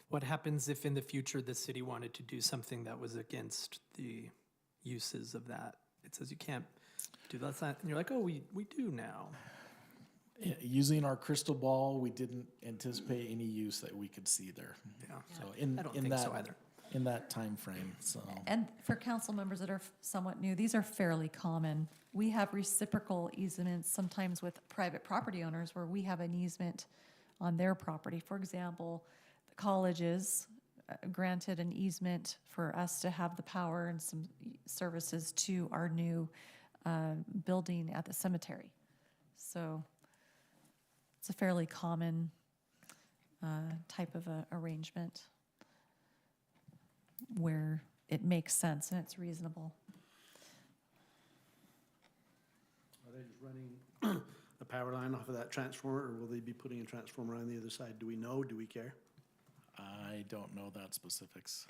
What happens if in the future the city wanted to do something that was against the uses of that? It says you can't do that, and you're like, oh, we do now. Yeah, using our crystal ball, we didn't anticipate any use that we could see there. Yeah. So I don't think so either. in that timeframe, so. And for council members that are somewhat new, these are fairly common. We have reciprocal easements sometimes with private property owners where we have an easement on their property. For example, the colleges granted an easement for us to have the power and some services to our new building at the cemetery. So it's a fairly common type of a arrangement where it makes sense and it's reasonable. Are they just running a power line off of that transformer, or will they be putting a transformer on the other side? Do we know? Do we care? I don't know that specifics.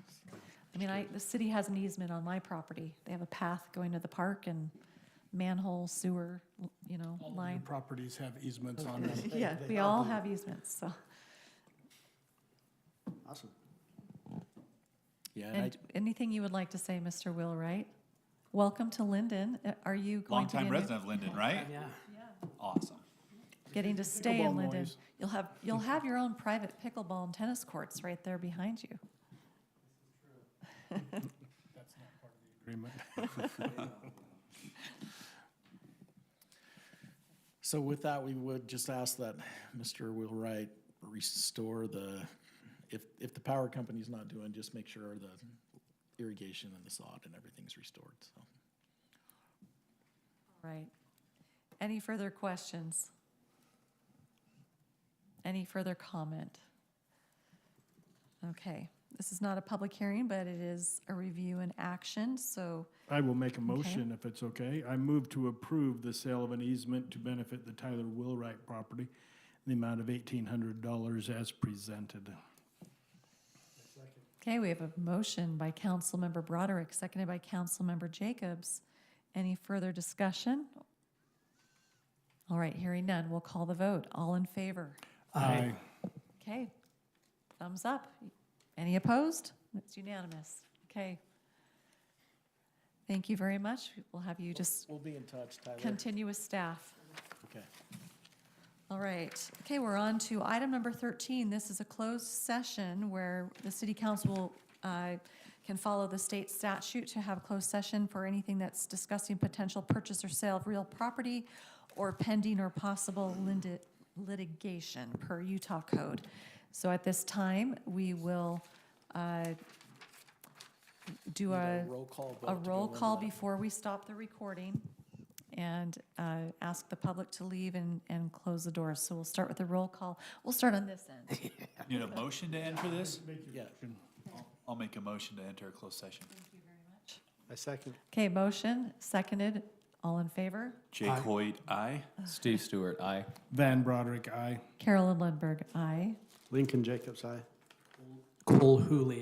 I mean, the city has an easement on my property. They have a path going to the park and manhole, sewer, All of line. your properties have easements on them. Yeah, we all have easements, so. Awesome. Yeah, And anything you would like to say, Mr. Wheelwright? Welcome to Lindon. Are you going to be Longtime in- resident of Lindon, right? Yeah. Awesome. getting to stay in Pickleball Lindon? noise. You'll have your own private pickleball and tennis courts right there behind you. That's not part of the agreement. So with that, we would just ask that Mr. Wheelwright restore if the power company's not doing, just make sure the irrigation and the sod and everything's restored, so. Right. Any further questions? Any further comment? Okay, this is not a public hearing, but it is a review and action, so I will make a motion if it's okay. I move to approve the sale of an easement to benefit the Tyler Wheelwright property in the amount of $1,800 as presented. okay, we have a motion by Councilmember Broderick, seconded by Councilmember Jacobs. Any further discussion? All right, hearing none, we'll call the vote. All in favor? Aye. Okay, thumbs up. Any opposed? It's unanimous. Okay. Thank you very much. We'll have you just We'll be in touch, Tyler. continue with staff. Okay. All right. Okay, we're on to item number 13. This is a closed session where the city council can follow the state statute to have closed session for anything that's discussing potential purchase or sale of real property or pending or possible litigation per Utah code. So at this time, we will do Need a roll call vote a to go roll into call that. before we stop the recording and ask the public to leave and close the doors. So we'll start with the roll call. We'll start on this end. Need a motion to enter this? Yeah. I'll make a motion to enter a closed session. I second. Okay, motion, seconded. All in favor? Jake Hoyt, aye. Steve Stewart, aye. Van Broderick, aye. Carolyn Lundberg, aye. Lincoln Jacobs, aye. Cole Hooley,